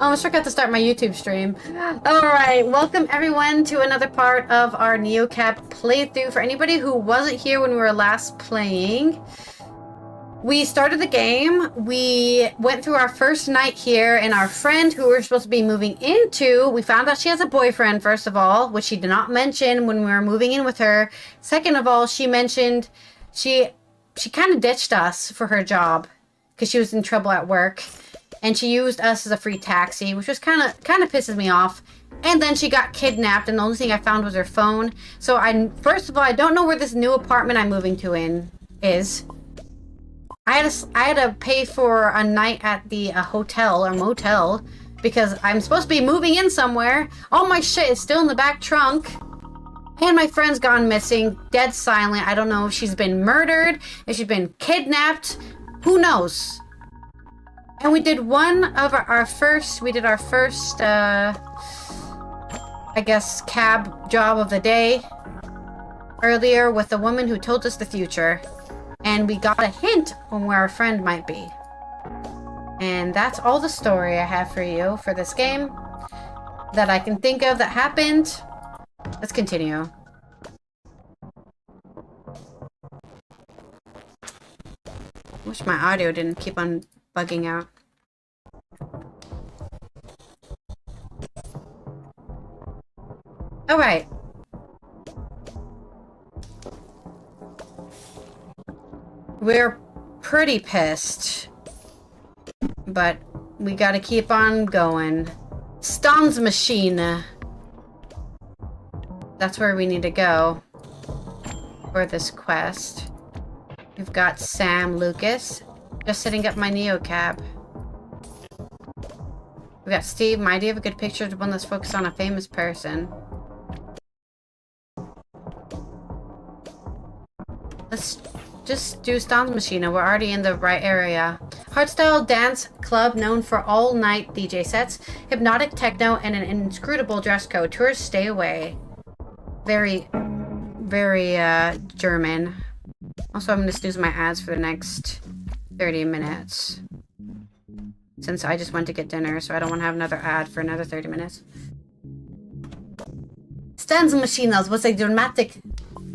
almost forgot to start my YouTube stream. Alright, welcome everyone to another part of our NeoCap playthrough. For anybody who wasn't here when we were last playing, we started the game, we went through our first night here, and our friend who we were supposed to be moving into, we found out she has a boyfriend, first of all, which she did not mention when we were moving in with her. Second of all, she mentioned she kind of ditched us for her job because she was in trouble at work. And she used us as a free taxi, which was kind of pisses me off. And then she got kidnapped, and the only thing I found was her phone. So first of all, I don't know where this new apartment I'm moving to is. I had to pay for a night at the hotel or motel because I'm supposed to be moving in somewhere. All my shit is still in the back trunk. And my friend's gone missing, dead silent. I don't know if she's been murdered, if she's been kidnapped. Who knows? And we did our first, I guess, cab job of the day earlier with a woman who told us the future. And we got a hint on where our friend might be. And that's all the story I have for you for this game that I can think of that happened. Let's continue. Wish my audio didn't keep on bugging out. Alright. We're pretty pissed. But we gotta keep on going. Stan's machine. That's where we need to go for this quest. We've got Sam Lucas. Just setting up my NeoCab. We got Steve. My idea of a good picture is one that's focused on a famous person. Let's just do Stan's Machine. We're already in the right area. Hardstyle dance club known for all-night DJ sets, hypnotic techno, and an inscrutable dress code. Tourists stay away. Very, very German. Also, I'm going to snooze my ads for the next 30 minutes. Since I just went to get dinner, so I don't want to have another ad for another 30 minutes. Stan's Machinas was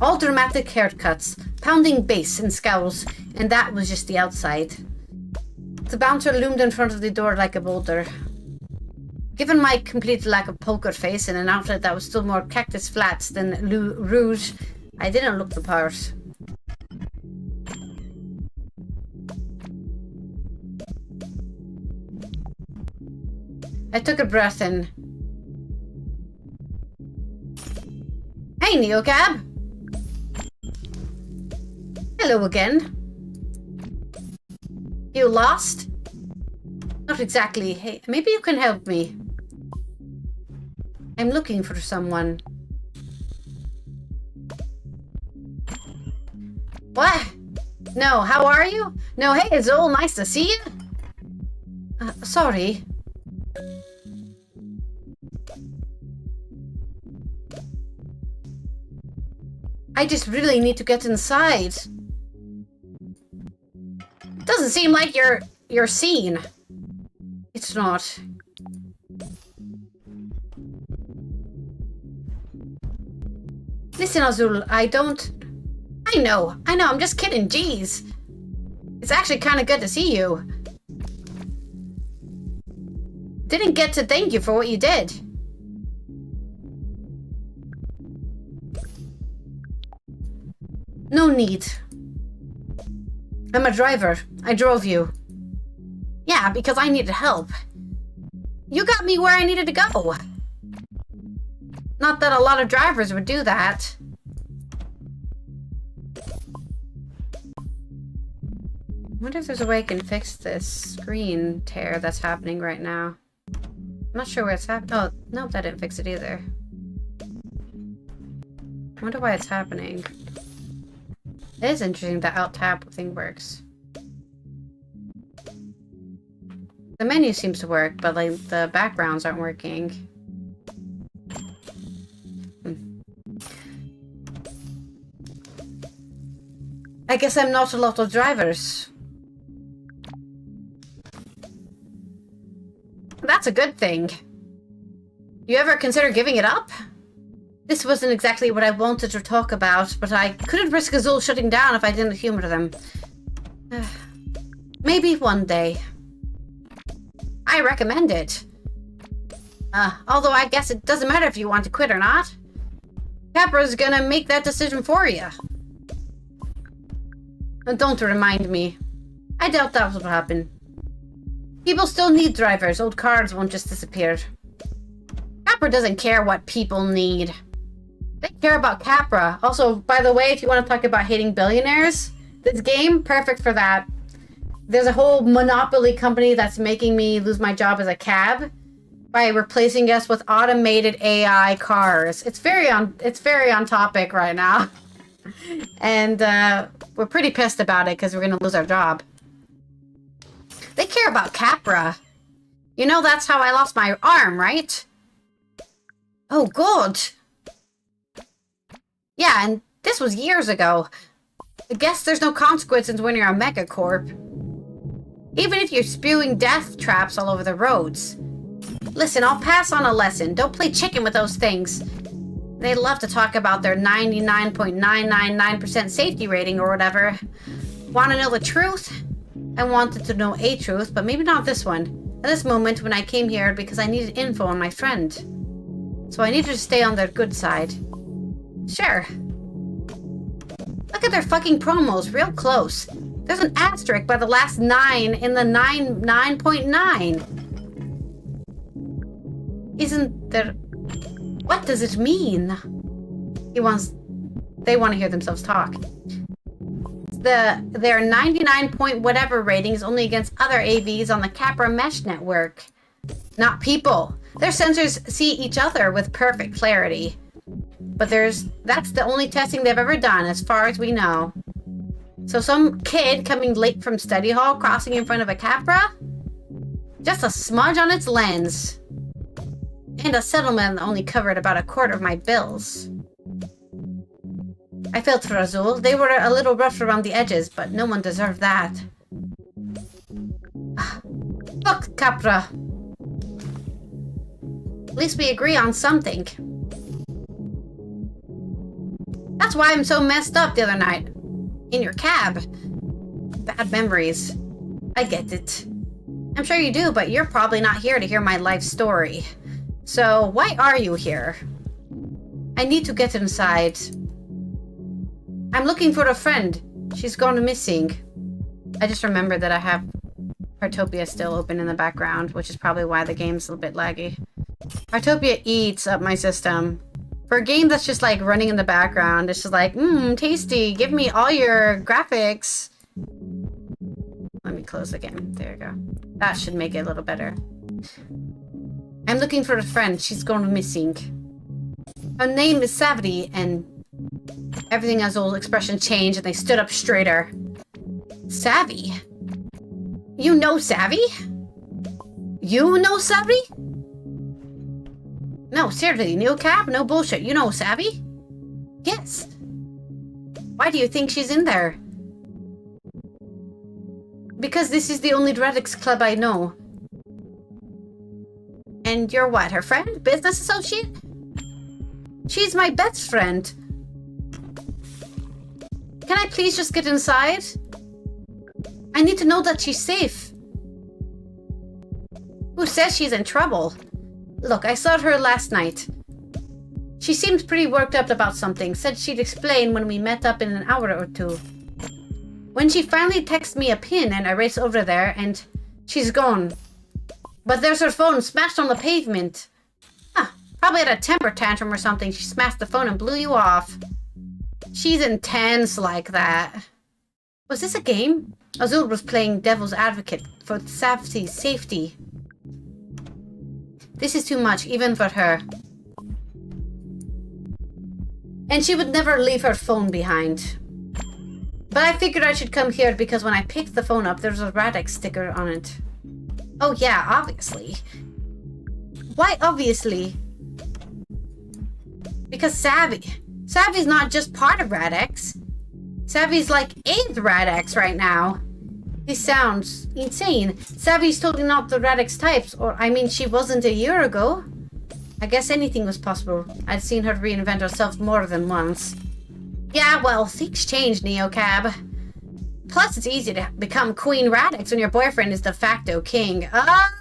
all dramatic haircuts, pounding bass and scowls, and that was just the outside. The bouncer loomed in front of the door like a boulder. Given my complete lack of poker face and an outfit that was still more cactus flats than rouge, I didn't look the part. I took a breath in. Hey, NeoCab! Hello again. You lost? Not exactly. Hey, maybe you can help me. I'm looking for someone. What? No, how are you? No, hey, it's all nice to see you. Sorry. I just really need to get inside. Doesn't seem like you're seen. It's not. Listen, Azul, I know, I'm just kidding, jeez. It's actually kind of good to see you. Didn't get to thank you for what you did. No need. I'm a driver. I drove you. Yeah, because I needed help. You got me where I needed to go. Not that a lot of drivers would do that. I wonder if there's a way I can fix this screen tear that's happening right now. I'm not sure where it's happening. Oh, no, that didn't fix it either. I wonder why it's happening. It is interesting that Alt Tab thing works. The menu seems to work, but like the backgrounds aren't working. I guess I'm not a lot of drivers. that's a good thing. You ever consider giving it up? This wasn't exactly what I wanted to talk about, but I couldn't risk Azul shutting down if I didn't humor them. Maybe one day. I recommend it. Although I guess it doesn't matter if you want to quit or not. Capra's gonna make that decision for you. Don't remind me. I doubt that will happen. People still need drivers. Old cars won't just disappear. Capra doesn't care what people need. They care about Capra. Also, by the way, if you want to talk about hating billionaires, this game, perfect for that. There's a whole monopoly company that's making me lose my job as a cab by replacing us with automated AI cars. It's very on topic right now. And we're pretty pissed about it because we're going to lose our job. They care about Capra. You know that's how I lost my arm, right? Oh, good. Yeah, and this was years ago. I guess there's no consequences when you're a megacorp. Even if you're spewing death traps all over the roads. Listen, I'll pass on a lesson. Don't play chicken with those things. They love to talk about their 99.999% safety rating or whatever. Want to know the truth? I wanted to know a truth, but maybe not this one. At this moment, when I came here because I needed info on my friend. So I needed to stay on their good side. Sure. Look at their fucking promos, real close. There's an asterisk by the last 9 in the 9.9. Isn't there... What does it mean? They want to hear themselves talk. Their 99 point whatever rating is only against other AVs on the Capra Mesh network. Not people. Their sensors see each other with perfect clarity. But that's the only testing they've ever done, as far as we know. So some kid coming late from study hall crossing in front of a Capra? Just a smudge on its lens. And a settlement that only covered about a quarter of my bills. I felt for Azul. They were a little rough around the edges, but no one deserved that. Fuck Capra. At least we agree on something. That's why I'm so messed up the other night. In your cab. Bad memories. I get it. I'm sure you do, but you're probably not here to hear my life story. So, why are you here? I need to get inside. I'm looking for a friend. She's gone missing. I just remembered that I have Partopia still open in the background, which is probably why the game's a little bit laggy. Partopia eats up my system. For a game that's just like running in the background, it's just like, tasty, give me all your graphics. Let me close the game. There you go. That should make it a little better. I'm looking for a friend. She's gone missing. Her name is Savvy, and everything Azul's expression changed, and they stood up straighter. Savvy? You know Savvy? You know Savvy? No, seriously, new cab? No bullshit. You know Savvy? Yes. Why do you think she's in there? Because this is the only Dreadix club I know. And you're what, her friend? Business associate? She's my best friend. Can I please just get inside? I need to know that she's safe. Who says she's in trouble? Look, I saw her last night. She seemed pretty worked up about something. Said she'd explain when we met up in an hour or two. When she finally texted me a pin and I raced over there and she's gone. But there's her phone smashed on the pavement. Probably had a temper tantrum or something. She smashed the phone and blew you off. She's intense like that. Was this a game? Azul was playing devil's advocate for Savvy's safety. This is too much, even for her. And she would never leave her phone behind. But I figured I should come here because when I picked the phone up, there was a Radix sticker on it. Oh yeah, obviously. Why obviously? Because Savvy's not just part of Radix. Savvy's like 8th Radix right now. He sounds insane. Savvy's totally not the Radix types, or I mean, she wasn't a year ago. I guess anything was possible. I'd seen her reinvent herself more than once. Yeah, well, things change, Neocab. Plus, it's easy to become Queen Radix when your boyfriend is de facto king. Ah!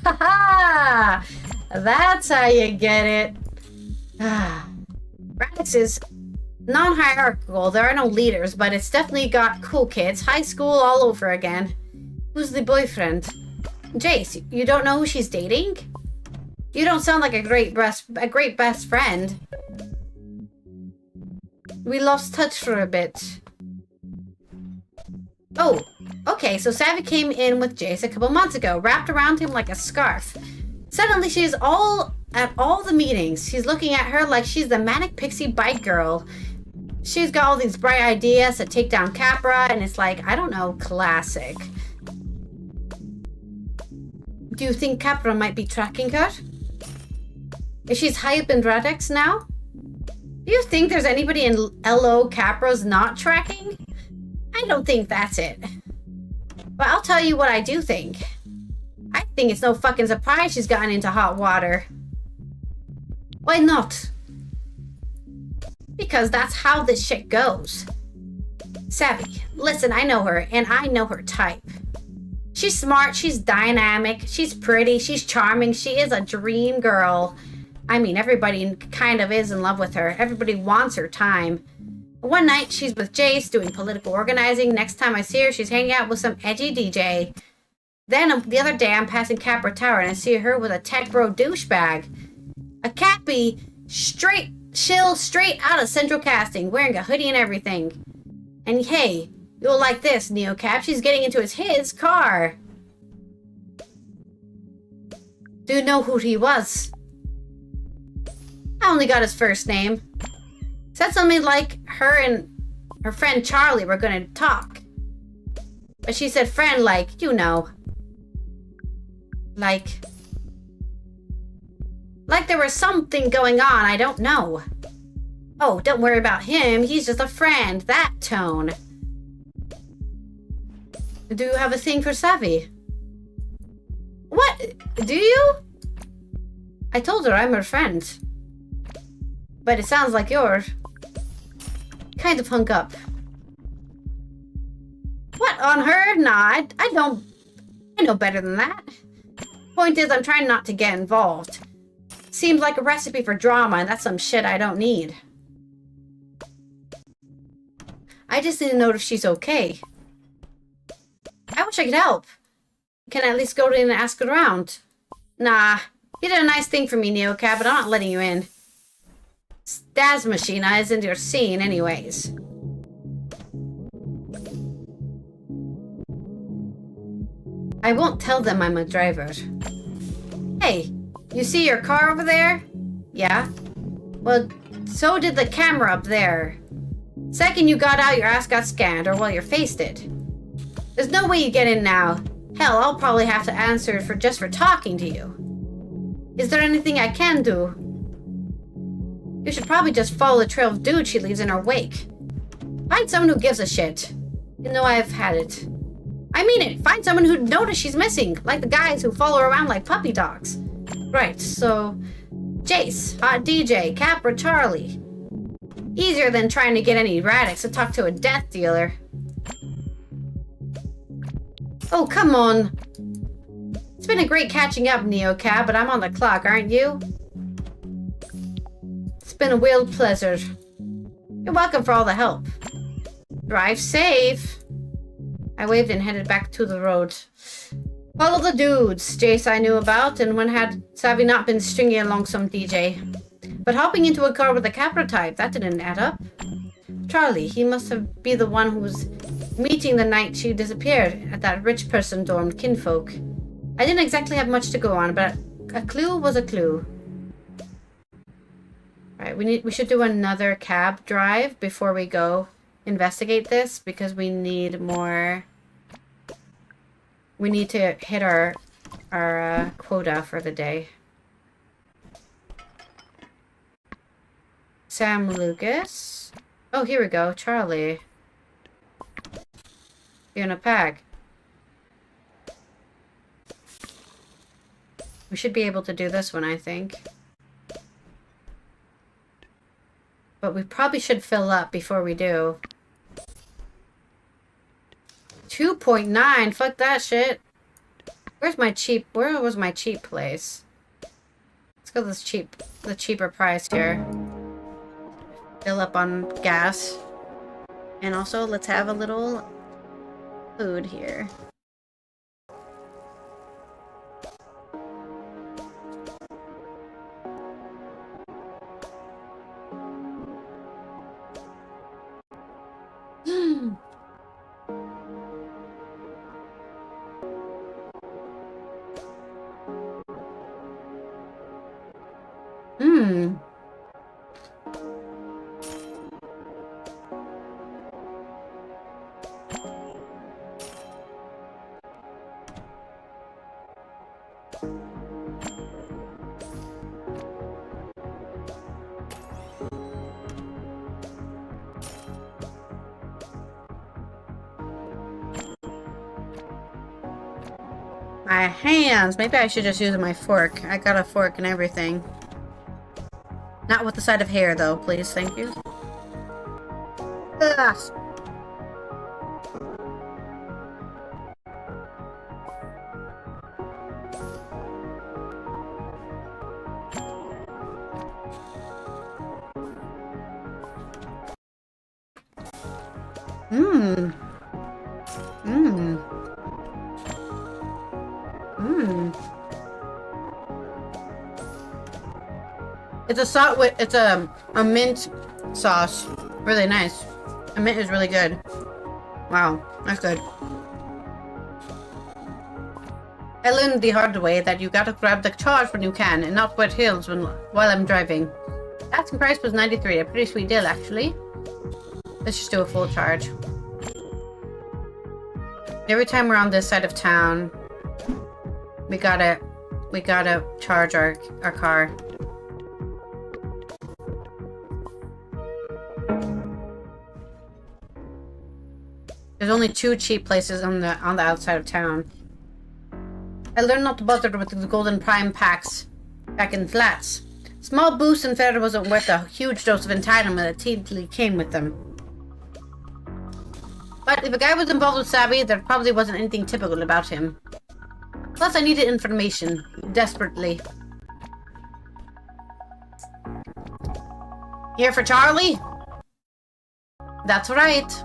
Ha ha! That's how you get it. Radix is non-hierarchical. There are no leaders, but it's definitely got cool kids. High school all over again. Who's the boyfriend? Jace, you don't know who she's dating? You don't sound like a great best friend. We lost touch for a bit. Oh, okay, so Savvy came in with Jace a couple months ago, wrapped around him like a scarf. Suddenly she's at all the meetings. He's looking at her like she's the manic pixie bike girl. She's got all these bright ideas to take down Capra, and it's like, I don't know, classic. Do you think Capra might be tracking her? Is she high up in Radix now? Do you think there's anybody in LO Capra's not tracking? I don't think that's it. But I'll tell you what I do think. I think it's no fucking surprise she's gotten into hot water. Why not? Because that's how this shit goes. Savvy, listen, I know her, and I know her type. She's smart, she's dynamic, she's pretty, she's charming, she is a dream girl. I mean, everybody kind of is in love with her. Everybody wants her time. One night, she's with Jace doing political organizing. Next time I see her, she's hanging out with some edgy DJ. Then the other day, I'm passing Capra Tower and I see her with a tech bro douchebag. A Cappy straight out of Central Casting, wearing a hoodie and everything. And hey, you'll like this, Neocap. She's getting into his car. Do you know who he was? I only got his first name. Said something like her and her friend Charlie were gonna talk. But she said friend like, you know. Like there was something going on, I don't know. Oh, don't worry about him, he's just a friend, that tone. Do you have a thing for Savvy? What? Do you? I told her I'm her friend. But it sounds like you're kind of hung up. What, on her? Nah, I know better than that. Point is, I'm trying not to get involved. Seems like a recipe for drama, and that's some shit I don't need. I just need to know if she's okay. I wish I could help. Can I at least go in and ask around? Nah, you did a nice thing for me, Neocab, but I'm not letting you in. Stas Machina isn't your scene anyways. I won't tell them I'm a driver. Hey, you see your car over there? Yeah? Well, so did the camera up there. Second you got out, your ass got scanned, or well, your face did. There's no way you get in now. Hell, I'll probably have to answer just for talking to you. Is there anything I can do? You should probably just follow the trail of dude she leaves in her wake. Find someone who gives a shit. You know I've had it. I mean it. Find someone who'd notice she's missing, like the guys who follow her around like puppy dogs. Right, so Jace, Hot DJ, Capra, Charlie. Easier than trying to get any Radix to talk to a death dealer. Oh, come on. It's been a great catching up, Neocab, but I'm on the clock, aren't you? It's been a real pleasure. You're welcome for all the help. Drive safe. I waved and headed back to the road. Follow the dudes Jace I knew about, and when had Savvy not been stringing along some DJ. But hopping into a car with a Capra type, that didn't add up. Charlie, he must be the one who was meeting the night she disappeared at that rich person dormed kinfolk. I didn't exactly have much to go on, but a clue was a clue. Right, we should do another cab drive before we go investigate this, because we need more. We need to hit our quota for the day. Sam Lucas. Oh, here we go. Charlie. You're in a pack. We should be able to do this one, I think. But we probably should fill up before we do. 2.9. Fuck that shit. Where was my cheap place? Let's go to the cheaper price here. Fill up on gas. And also, let's have a little food here. My hands! Maybe I should just use my fork. I got a fork and everything. Not with the side of hair, though, please. Thank you. Ugh. It's a mint sauce. Really nice. The mint is really good. Wow, that's good. I learned the hard way that you gotta grab the charge when you can and not wet hills while I'm driving. Asking price was 93, a pretty sweet deal actually. Let's just do a full charge. Every time we're on this side of town, we gotta charge our car. There's only 2 cheap places on the outside of town. I learned not to bother with the golden prime packs back in flats. Small boost and fare wasn't worth a huge dose of entitlement that typically came with them. But if a guy was involved with Savvy, there probably wasn't anything typical about him. Plus, I needed information. Desperately. Here for Charlie? That's right.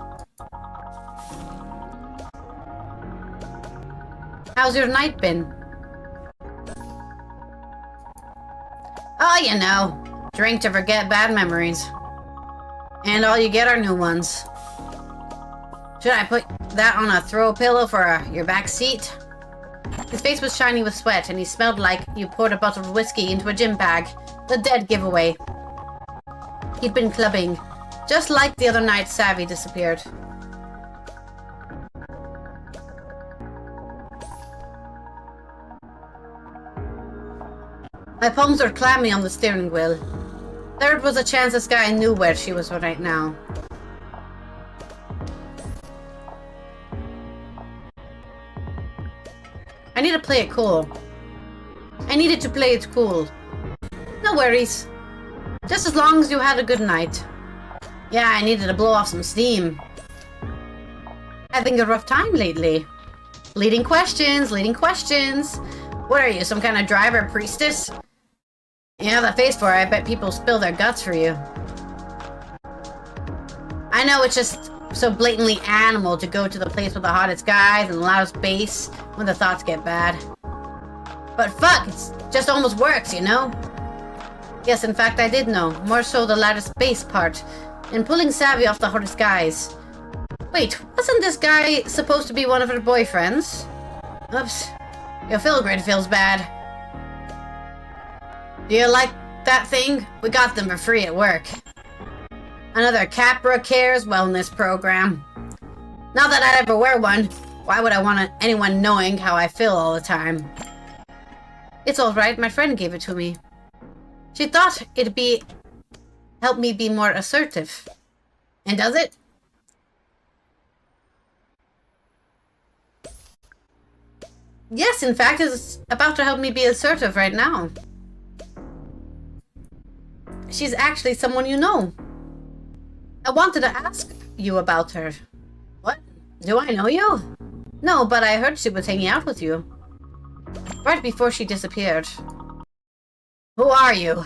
How's your night been? Oh, you know. Drink to forget bad memories. And all you get are new ones. Should I put that on a throw pillow for your back seat? His face was shiny with sweat, and he smelled like you poured a bottle of whiskey into a gym bag. The dead giveaway. He'd been clubbing. Just like the other night Savvy disappeared. My palms were clammy on the steering wheel. There was a chance this guy knew where she was right now. I need to play it cool. I needed to play it cool. No worries. Just as long as you had a good night. Yeah, I needed to blow off some steam. Having a rough time lately. Leading questions, leading questions. What are you, some kind of driver priestess? You have that face for it. I bet people spill their guts for you. I know it's just so blatantly animal to go to the place with the hottest guys and the loudest bass when the thoughts get bad. But fuck, it just almost works, you know? Yes, in fact, I did know. More so the loudest bass part. And pulling Savvy off the hottest guys. Wait, wasn't this guy supposed to be one of her boyfriends? Oops. Your feel grid feels bad. Do you like that thing? We got them for free at work. Another Capra Cares wellness program. Not that I'd ever wear one. Why would I want anyone knowing how I feel all the time? It's alright, my friend gave it to me. She thought it'd help me be more assertive. And does it? Yes, in fact, is about to help me be assertive right now. She's actually someone you know. I wanted to ask you about her. What? Do I know you? No, but I heard she was hanging out with you. Right before she disappeared. Who are you?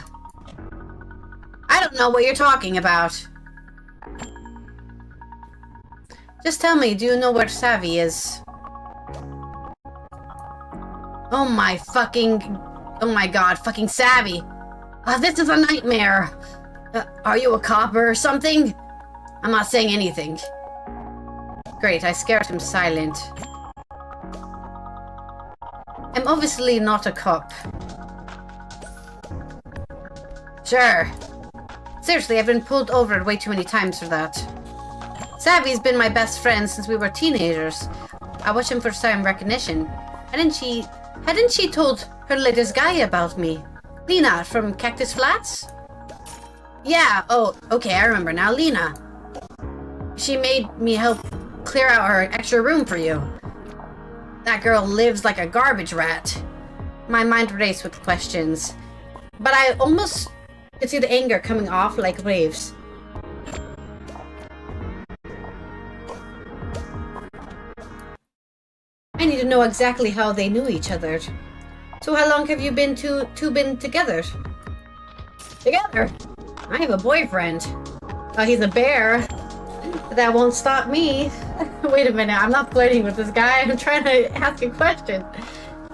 I don't know what you're talking about. Just tell me, do you know where Savvy is? Oh my god, fucking Savvy. This is a nightmare. Are you a cop or something? I'm not saying anything. Great, I scared him silent. I'm obviously not a cop. Sure. Seriously, I've been pulled over way too many times for that. Savvy's been my best friend since we were teenagers. I watched him for some recognition. Hadn't she told her latest guy about me? Lena from Cactus Flats? Yeah, oh, okay, I remember now, Lena. She made me help clear out her extra room for you. That girl lives like a garbage rat. My mind raced with questions. But I almost could see the anger coming off like waves. I need to know exactly how they knew each other. So how long have you been been together? Together? I have a boyfriend. He's a bear. But that won't stop me. Wait a minute, I'm not flirting with this guy. I'm trying to ask a question.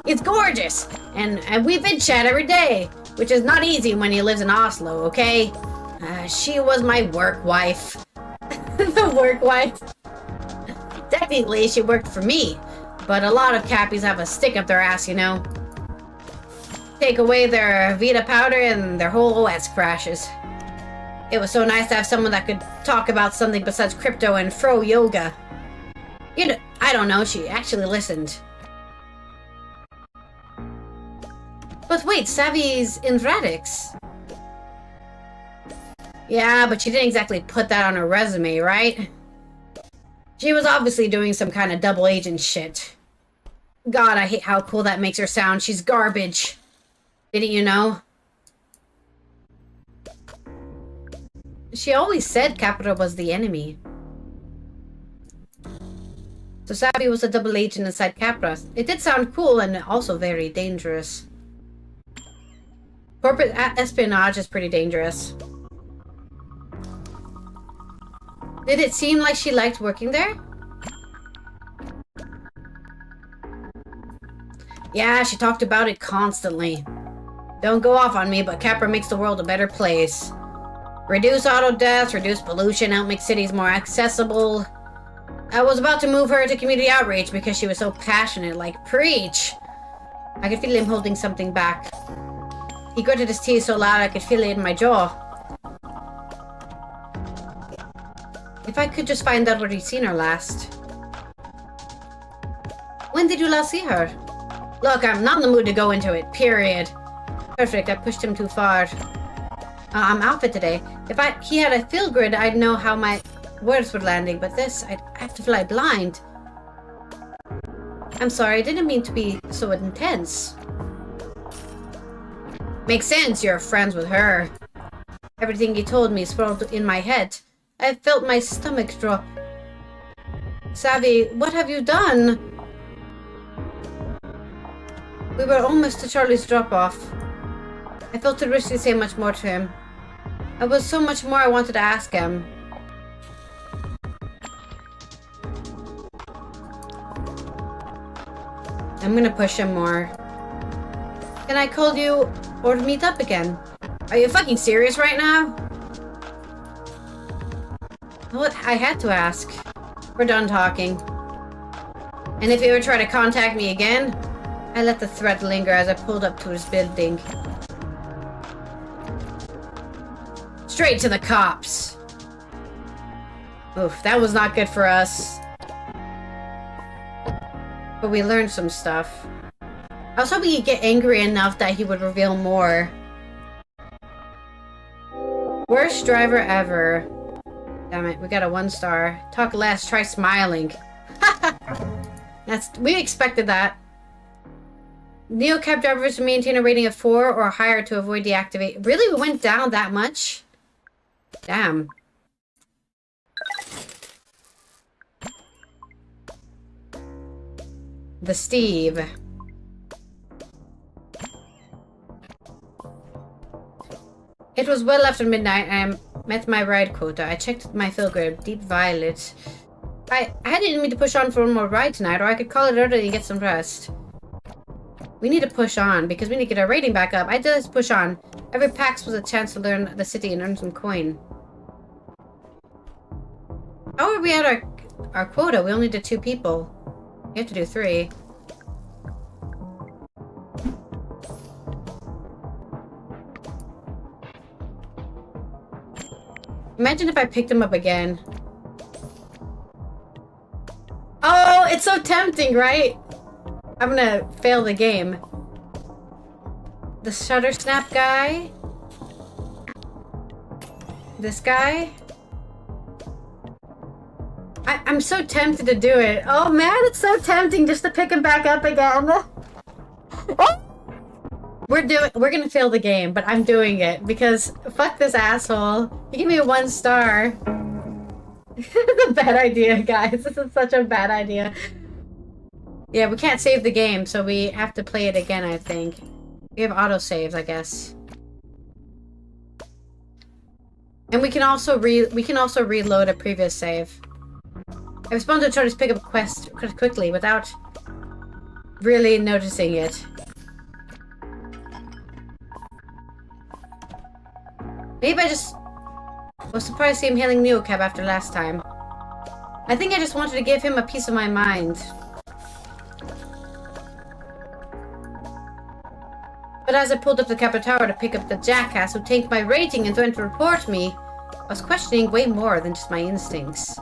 It's gorgeous. And we've been chat every day. Which is not easy when he lives in Oslo, okay? She was my work wife. The work wife? Technically, she worked for me. But a lot of cappies have a stick up their ass, you know? Take away their Vita powder and their whole OS crashes. It was so nice to have someone that could talk about something besides crypto and fro yoga. I don't know, she actually listened. But wait, Savvy's in Radix. Yeah, but she didn't exactly put that on her resume, right? She was obviously doing some kind of double agent shit. God, I hate how cool that makes her sound. She's garbage. Didn't you know? She always said Capita was the enemy. So Savvy was a double agent inside Capita. It did sound cool and also very dangerous. Corporate espionage is pretty dangerous. Did it seem like she liked working there? Yeah, she talked about it constantly. Don't go off on me, but Capra makes the world a better place. Reduce auto deaths, reduce pollution, help make cities more accessible. I was about to move her to community outreach because she was so passionate, like, preach! I could feel him holding something back. He gritted his teeth so loud I could feel it in my jaw. If I could just find out where he'd seen her last. When did you last see her? Look, I'm not in the mood to go into it, period. Perfect, I pushed him too far. I'm outfit today. If he had a field grid, I'd know how my words were landing, but this, I'd have to fly blind. I'm sorry, I didn't mean to be so intense. Makes sense, you're friends with her. Everything you told me swirled in my head. I felt my stomach drop. Savvy, what have you done? We were almost to Charlie's drop-off. I felt too risky to say much more to him. There was so much more I wanted to ask him. I'm gonna push him more. Can I call you or meet up again? Are you fucking serious right now? What? I had to ask. We're done talking. And if you ever try to contact me again, I let the threat linger as I pulled up to his building. Straight to the cops. Oof, that was not good for us. But we learned some stuff. I was hoping he'd get angry enough that he would reveal more. Worst driver ever. Damn it, we got a 1 star. Talk less, try smiling. We expected that. Neo cab drivers maintain a rating of 4 or higher to avoid deactivate. Really? We went down that much? Damn. The Steve. It was well after midnight and I met my ride quota. I checked my fill grade, deep violet. I didn't mean to push on for one more ride tonight, or I could call it early and get some rest. We need to push on, because we need to get our rating back up. I did this push on. Every PAX was a chance to learn the city and earn some coin. How are we at our quota? We only did 2 people. We have to do 3. Imagine if I picked him up again. Oh, it's so tempting, right? I'm gonna fail the game. The shutter snap guy. This guy. I'm so tempted to do it. Oh man, it's so tempting just to pick him back up again. We're gonna fail the game, but I'm doing it because fuck this asshole. He gave me a 1 star. It's a bad idea, guys. This is such a bad idea. Yeah, we can't save the game, so we have to play it again, I think. We have autosaves, I guess. And we can also reload a previous save. I responded to Charlie's pickup quest quickly without really noticing it. Maybe I just was surprised to see him hailing Neocab after last time. I think I just wanted to give him a piece of my mind. But as I pulled up the Capitol Tower to pick up the jackass who tanked my rating and went to report me, I was questioning way more than just my instincts.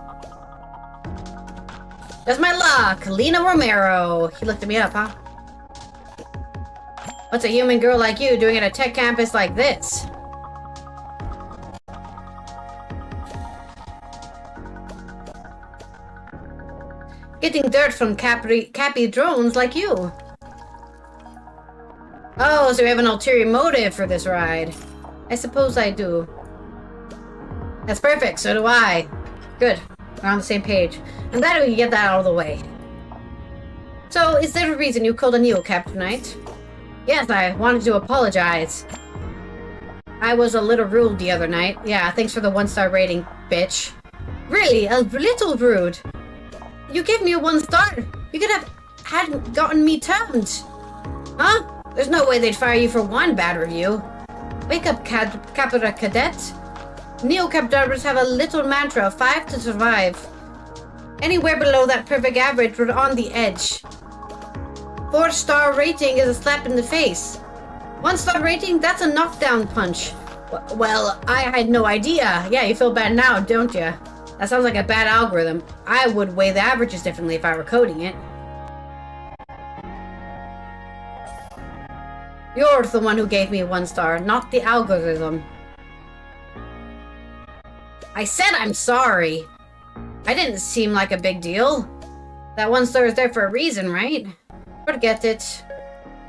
That's my luck! Lena Romero! He looked me up, huh? What's a human girl like you doing at a tech campus like this? Getting dirt from Cappy drones like you. Oh, so we have an ulterior motive for this ride. I suppose I do. That's perfect, so do I. Good, we're on the same page. I'm glad we can get that out of the way. So, is there a reason you called a Neocab tonight? Yes, I wanted to apologize. I was a little rude the other night. Yeah, thanks for the 1-star rating, bitch. Really, a little rude. You gave me a 1 star. You could have hadn't gotten me termed. Huh? There's no way they'd fire you for 1 bad review. Wake up, Capra Cadet. Neocab drivers have a little mantra of 5 to survive. Anywhere below that perfect average, we're on the edge. 4-star rating is a slap in the face. 1-star rating, that's a knockdown punch. Well, I had no idea. Yeah, you feel bad now, don't you? That sounds like a bad algorithm. I would weigh the averages differently if I were coding it. You're the one who gave me a 1 star, not the algorithm. I said I'm sorry. I didn't seem like a big deal. That 1 star is there for a reason, right? Forget it.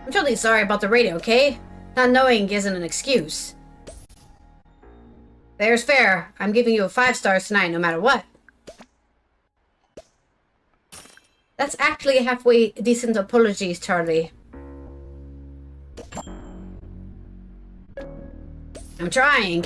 I'm totally sorry about the rating, okay? Not knowing isn't an excuse. Fair's fair. I'm giving you a 5 stars tonight, no matter what. That's actually a halfway decent apologies, Charlie. I'm trying.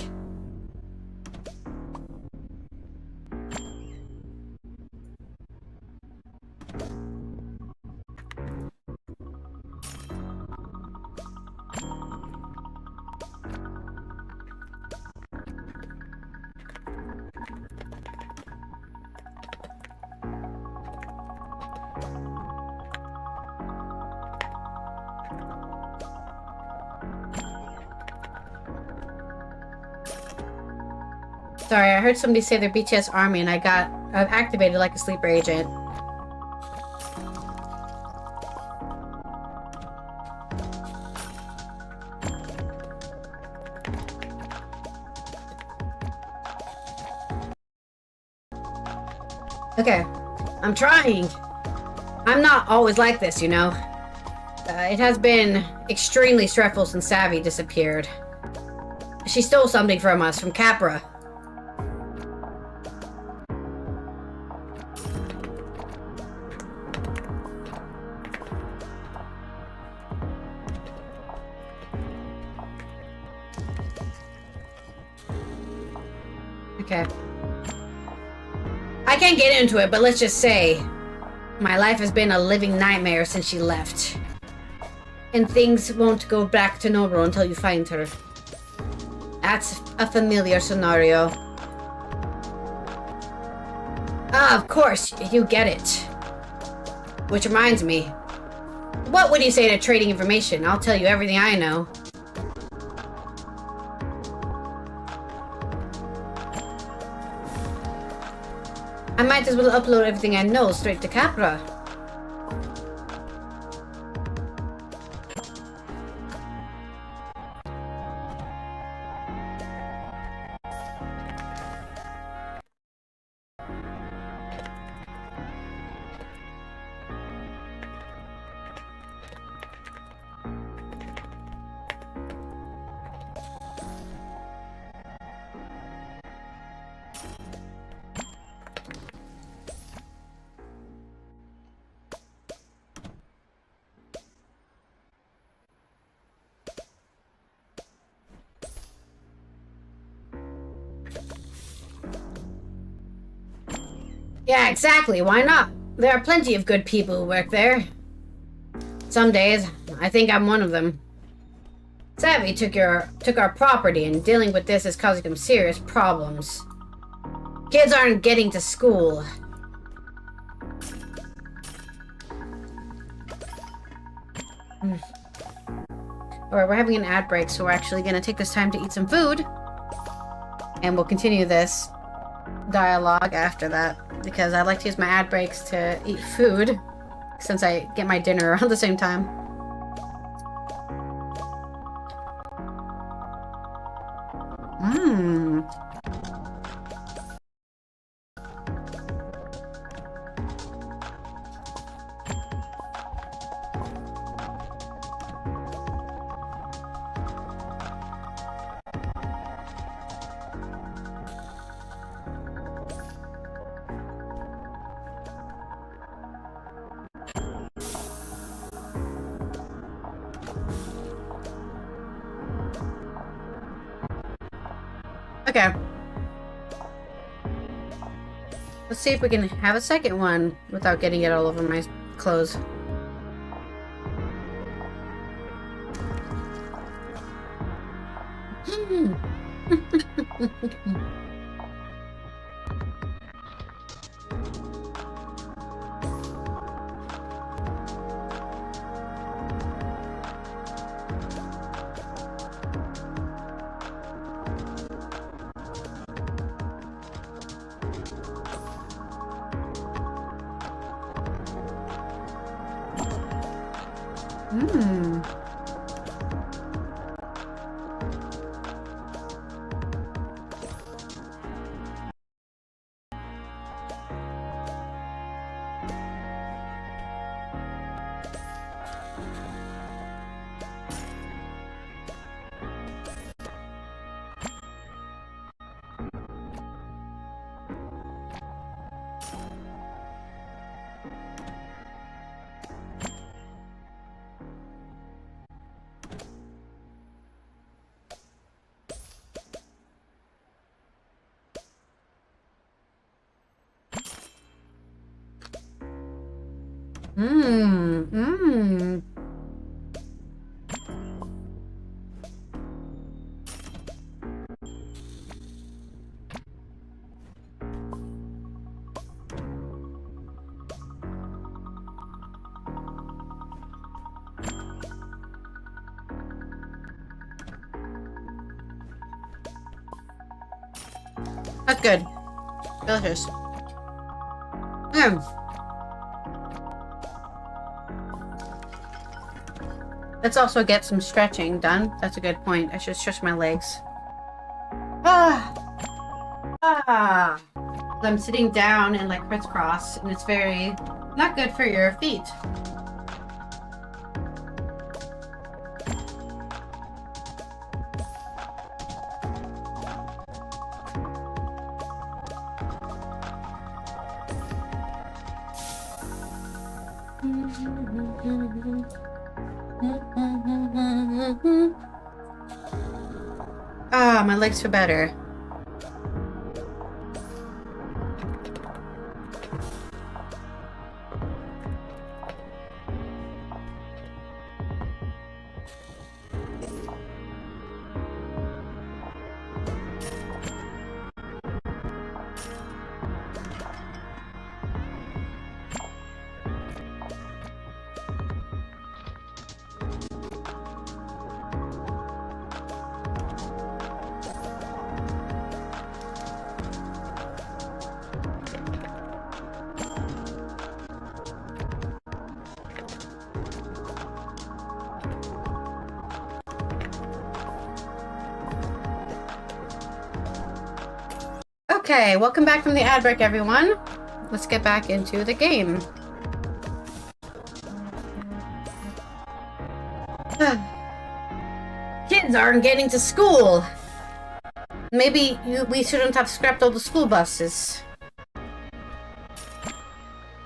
Sorry, I heard somebody say they're BTS Army and I've activated like a sleeper agent. Okay, I'm trying. I'm not always like this, you know. It has been extremely stressful since Savvy disappeared. She stole something from us, from Capra. Okay. I can't get into it, but let's just say my life has been a living nightmare since she left. And things won't go back to normal until you find her. That's a familiar scenario. Ah, of course, you get it. Which reminds me, what would you say to trading information? I'll tell you everything I know. I might as well upload everything I know straight to Capra. Yeah, exactly. Why not? There are plenty of good people who work there. Some days, I think I'm one of them. Savvy took our property, and dealing with this is causing some serious problems. Kids aren't getting to school. Alright, we're having an ad break, so we're actually gonna take this time to eat some food. And we'll continue this dialogue after that, because I like to use my ad breaks to eat food since I get my dinner around the same time. Okay. Let's see if we can have a second one without getting it all over my clothes. That's good. Delicious. Let's also get some stretching done. That's a good point. I should stretch my legs. I'm sitting down and like crisscross, and it's very not good for your feet. Ah, my legs feel better. Okay, welcome back from the ad break, everyone. Let's get back into the game. Kids aren't getting to school. Maybe we shouldn't have scrapped all the school buses.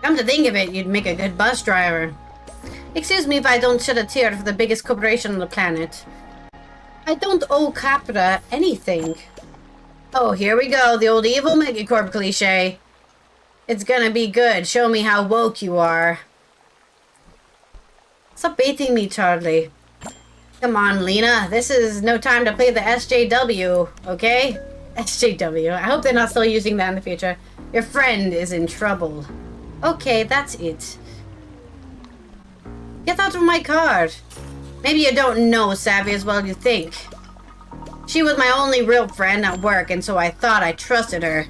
Come to think of it, you'd make a good bus driver. Excuse me if I don't shed a tear for the biggest corporation on the planet. I don't owe Capra anything. Oh, here we go, the old evil megacorp cliche. It's gonna be good, show me how woke you are. Stop baiting me, Charlie. Come on, Lena, this is no time to play the SJW, okay? SJW, I hope they're not still using that in the future. Your friend is in trouble. Okay, that's it. Get out of my car. Maybe you don't know Savvy as well as you think. She was my only real friend at work, and so I thought I trusted her.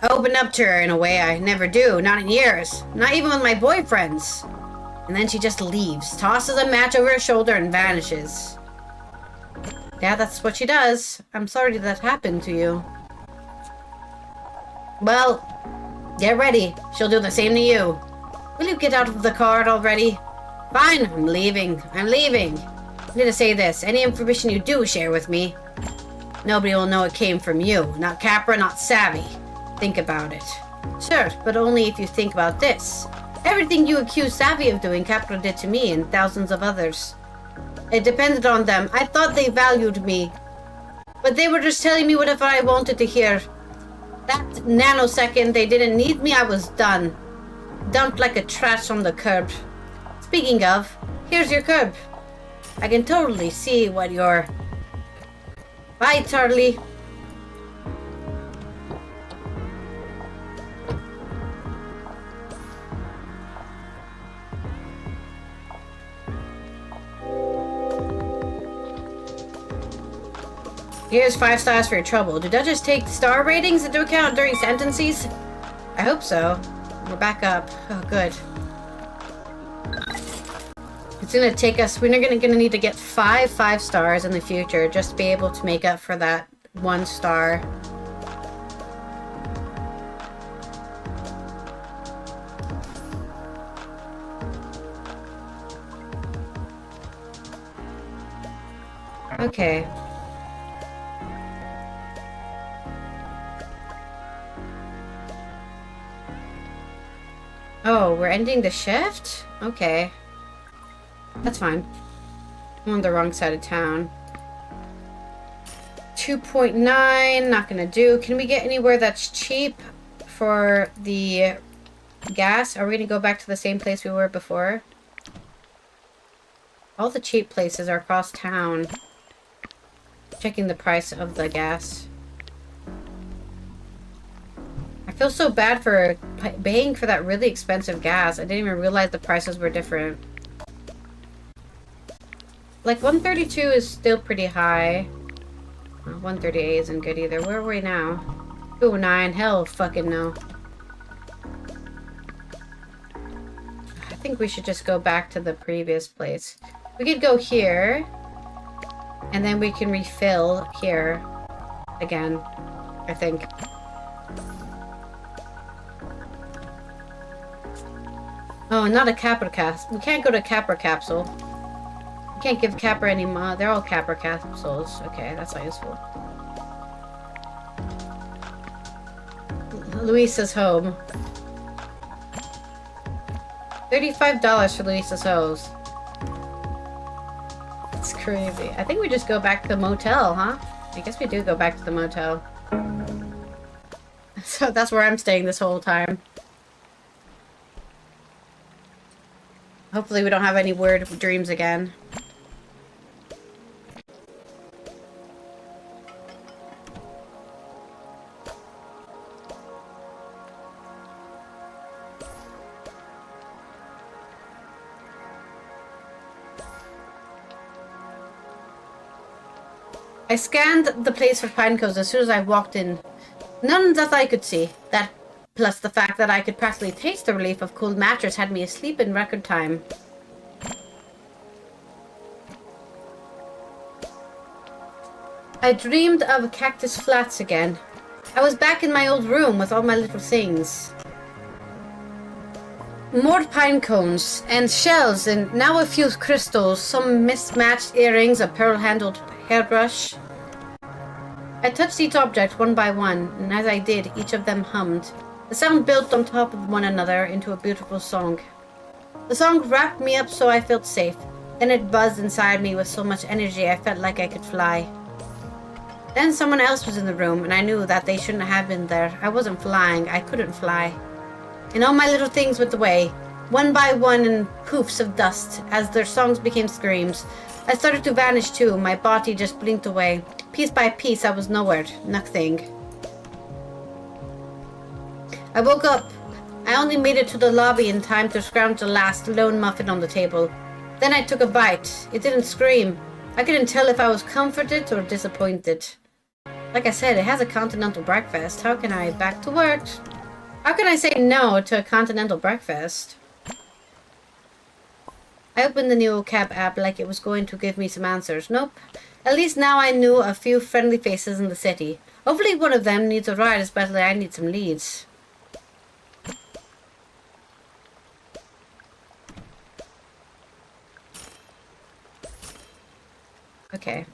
I opened up to her in a way I never do, not in years. Not even with my boyfriends. And then she just leaves, tosses a match over her shoulder, and vanishes. Yeah, that's what she does. I'm sorry that happened to you. Well, get ready. She'll do the same to you. Will you get out of the car already? Fine, I'm leaving. I'm leaving. I need to say this. Any information you do share with me, nobody will know it came from you. Not Capra, not Savvy. Think about it. Sure, but only if you think about this. Everything you accuse Savvy of doing, Capra did to me and thousands of others. It depended on them. I thought they valued me. But they were just telling me whatever I wanted to hear. That nanosecond they didn't need me, I was done. Dumped like a trash on the curb. Speaking of, here's your curb. I can totally see what you're... Bye, Charlie. Here's 5 stars for your trouble. Do judges take star ratings into account during sentences? I hope so. We're back up. Oh, good. It's gonna take us... We're gonna need to get 5 stars in the future just to be able to make up for that 1 star. Okay. Oh, we're ending the shift? Okay. That's fine. I'm on the wrong side of town. 2.9, not gonna do. Can we get anywhere that's cheap for the gas? Are we gonna go back to the same place we were before? All the cheap places are across town. Checking the price of the gas. I feel so bad for paying for that really expensive gas. I didn't even realize the prices were different. Like, 132 is still pretty high. 138 isn't good either. Where are we now? 209. Hell fucking no. I think we should just go back to the previous place. We could go here. And then we can refill here. Again. I think. Oh, not a Capra capsule. We can't go to Capra capsule. We can't give Capra any more. They're all Capra capsules. Okay, that's not useful. Luisa's home. $35 for Lisa's hose. That's crazy. I think we just go back to the motel, huh? I guess we do go back to the motel. So that's where I'm staying this whole time. Hopefully we don't have any weird dreams again. I scanned the place for pine cones as soon as I walked in. None that I could see. That, plus the fact that I could practically taste the relief of cold mattress, had me asleep in record time. I dreamed of Cactus Flats again. I was back in my old room with all my little things. More pine cones and shells, and now a few crystals, some mismatched earrings, a pearl-handled hairbrush. I touched each object one by one, and as I did, each of them hummed. The sound built on top of one another into a beautiful song. The song wrapped me up so I felt safe. Then it buzzed inside me with so much energy I felt like I could fly. Then someone else was in the room, and I knew that they shouldn't have been there. I wasn't flying. I couldn't fly. And all my little things went away, one by one in poofs of dust, as their songs became screams. I started to vanish too. My body just blinked away. Piece by piece, I was nowhere. Nothing. I woke up. I only made it to the lobby in time to scrounge the last lone muffin on the table. Then I took a bite. It didn't scream. I couldn't tell if I was comforted or disappointed. Like I said, it has a continental breakfast. How can I back to work? How can I say no to a continental breakfast? I opened the new cab app like it was going to give me some answers. Nope. At least now I knew a few friendly faces in the city. Hopefully one of them needs a ride, especially I need some leads. Okay.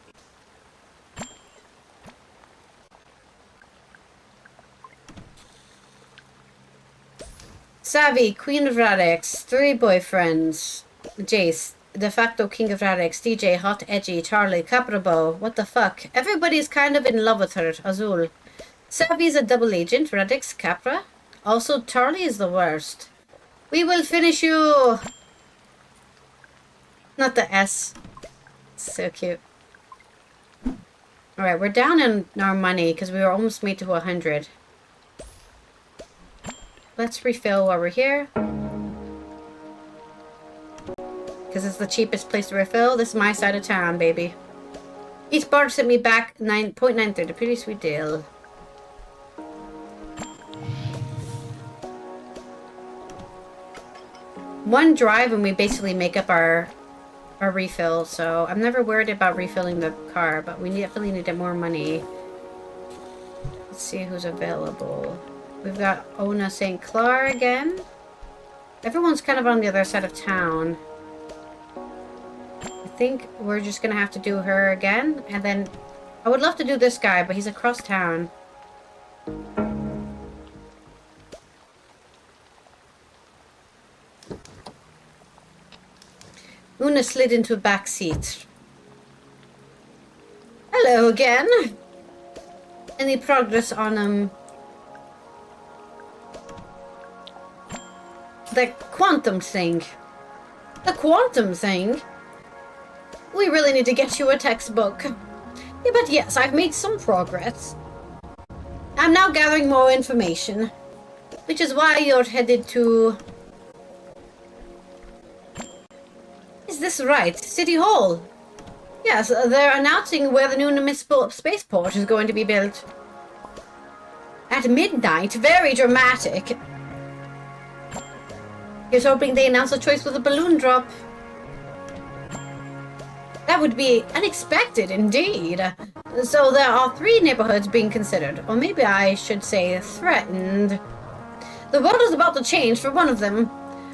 Savvy, Queen of Radix, 3 boyfriends. Jace, de facto King of Radix, DJ, Hot Edgy, Charlie, Caprabo, what the fuck? Everybody's kind of in love with her, Azul. Savvy is a double agent, Radix, Capra. Also, Charlie is the worst. We will finish you! Not the S. So cute. Alright, we're down in our money because we were almost made to 100. Let's refill while we're here. Because it's the cheapest place to refill. This is my side of town, baby. Each bar sent me back 9.93. A pretty sweet deal. One drive and we basically make up our refill. So I'm never worried about refilling the car. But we definitely need more money. Let's see who's available. We've got Ona St. Clair again. Everyone's kind of on the other side of town. I think we're just gonna have to do her again. And then I would love to do this guy, but he's across town. Una slid into a back seat. Hello again. Any progress on the quantum thing? The quantum thing? We really need to get you a textbook. Yeah, but yes, I've made some progress. I'm now gathering more information, which is why you're headed to... Is this right? City Hall? Yes, they're announcing where the new municipal spaceport is going to be built. At midnight, very dramatic. Here's hoping they announce a choice with a balloon drop. That would be unexpected indeed. So there are 3 neighborhoods being considered, or maybe I should say threatened. The world is about to change for one of them.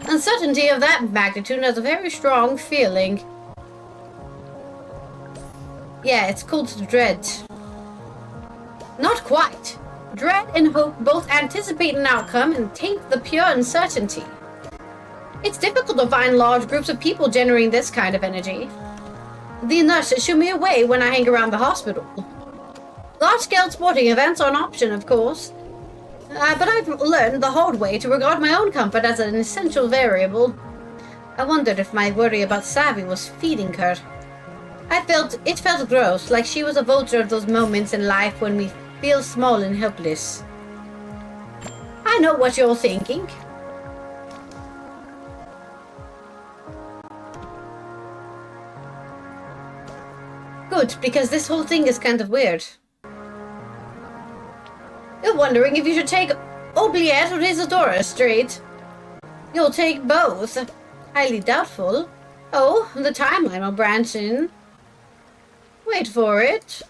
Uncertainty of that magnitude has a very strong feeling. Yeah, it's called dread. Not quite. Dread and hope both anticipate an outcome and taint the pure uncertainty. It's difficult to find large groups of people generating this kind of energy. The nurses shoo me away when I hang around the hospital. Large-scale sporting events are an option, of course. But I've learned the hard way to regard my own comfort as an essential variable. I wondered if my worry about Savvy was feeding her. It felt gross, like she was a vulture of those moments in life when we feel small and helpless. I know what you're thinking. Good, because this whole thing is kind of weird. You're wondering if you should take Oubliette or Isadora Street. You'll take both. Highly doubtful. Oh, the timeline will branch in. Wait for it.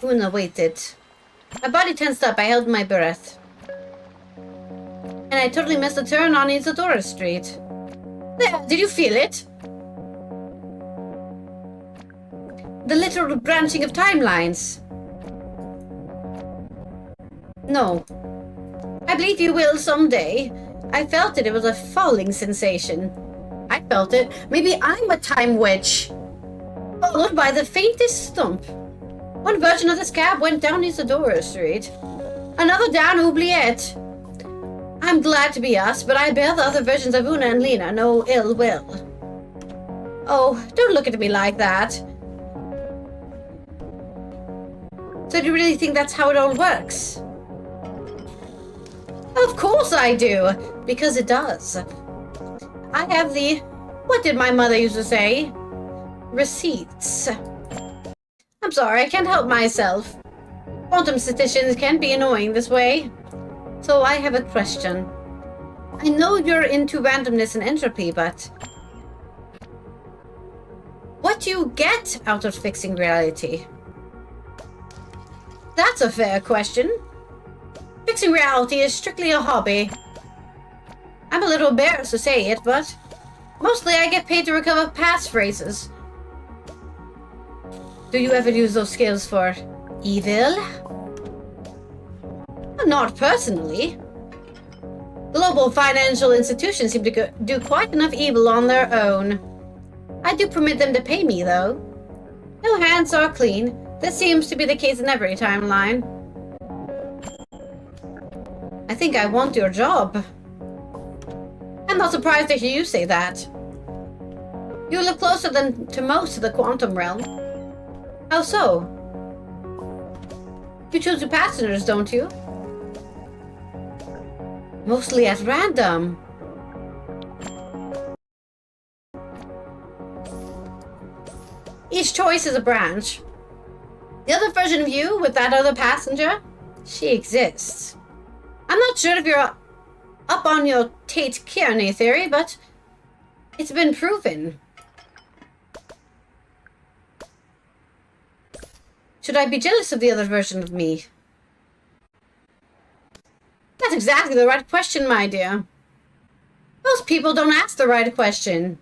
Una waited. My body tensed up. I held my breath. And I totally missed a turn on Isadora Street. There, did you feel it? The literal branching of timelines. No. I believe you will someday. I felt it. It was a falling sensation. I felt it. Maybe I'm a time witch. Followed by the faintest stump. One version of this cab went down Isadora Street. Another down Oubliette. I'm glad to be us, but I bear the other versions of Una and Lena no ill will. Oh, don't look at me like that. So do you really think that's how it all works? Of course I do, because it does. I have the... What did my mother used to say? Receipts. I'm sorry, I can't help myself. Quantum statisticians can be annoying this way. So I have a question. I know you're into randomness and entropy, but... What do you get out of fixing reality? That's a fair question. Fixing reality is strictly a hobby. I'm a little embarrassed to say it, but mostly I get paid to recover past phrases. Do you ever use those skills for evil? Not personally. Global financial institutions seem to do quite enough evil on their own. I do permit them to pay me, though. No hands are clean. This seems to be the case in every timeline. I think I want your job. I'm not surprised to hear you say that. You live closer to most of the quantum realm. How so? You choose your passengers, don't you? Mostly at random. Each choice is a branch. The other version of you with that other passenger, she exists. I'm not sure if you're up on your Tate Kearney theory, but it's been proven. Should I be jealous of the other version of me? That's exactly the right question, my dear. Most people don't ask the right question.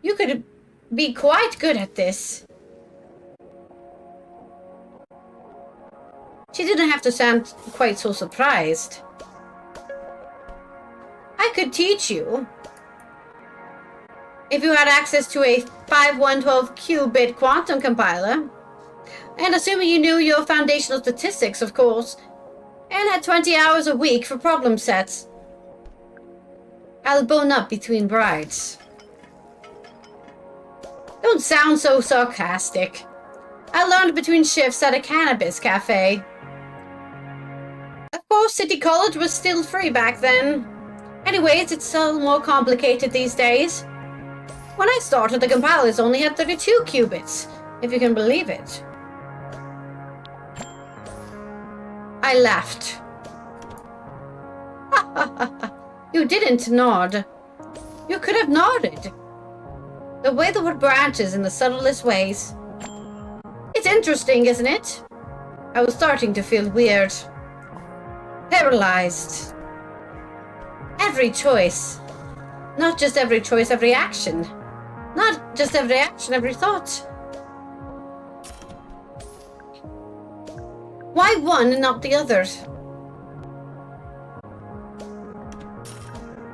You could be quite good at this. She didn't have to sound quite so surprised. I could teach you. If you had access to a 5112 qubit quantum compiler. And assuming you knew your foundational statistics, of course. And had 20 hours a week for problem sets. I'll bone up between brides. Don't sound so sarcastic. I learned between shifts at a cannabis cafe. Of course, City College was still free back then. Anyways, it's so more complicated these days. When I started, the compilers only had 32 qubits, if you can believe it. I laughed. You didn't nod. You could have nodded. The way the word branches in the subtlest ways. It's interesting, isn't it? I was starting to feel weird. Paralyzed. Every choice. Not just every choice, every action. Not just every action, every thought. Why one and not the other?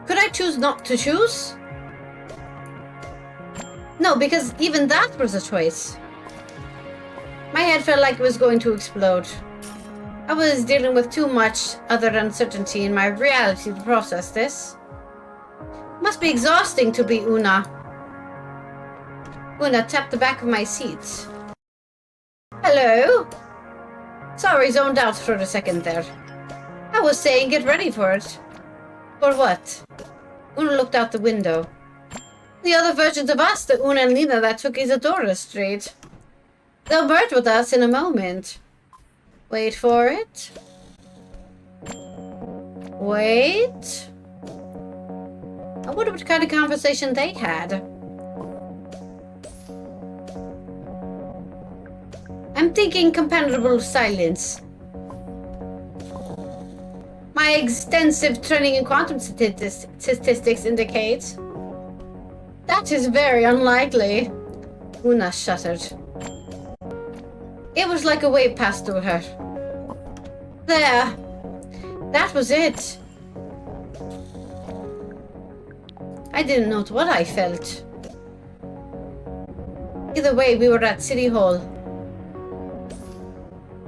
Could I choose not to choose? No, because even that was a choice. My head felt like it was going to explode. I was dealing with too much other uncertainty in my reality to process this. It must be exhausting to be Una. Una tapped the back of my seat. Hello? Sorry, zoned out for a second there. I was saying get ready for it. For what? Una looked out the window. The other versions of us, the Una and Lena that took Isadora Street. They'll merge with us in a moment. Wait for it. Wait. I wonder what kind of conversation they had. I'm thinking companionable silence. My extensive training in quantum statistics indicates that is very unlikely. Una shuddered. It was like a wave passed through her. There. That was it. I didn't know what I felt. Either way, we were at City Hall.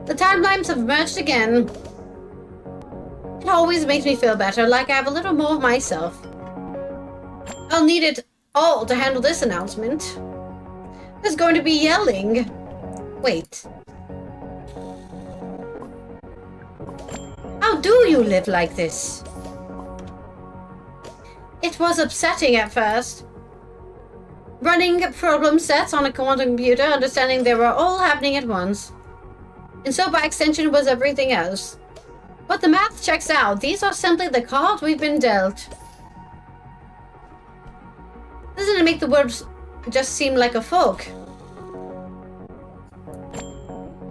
The timelines have merged again. It always makes me feel better, like I have a little more of myself. I'll need it all to handle this announcement. There's going to be yelling. Wait. How do you live like this? It was upsetting at first. Running problem sets on a quantum computer, understanding they were all happening at once. And so by extension was everything else. But the math checks out. These are simply the cards we've been dealt. Doesn't it make the words just seem like a folk?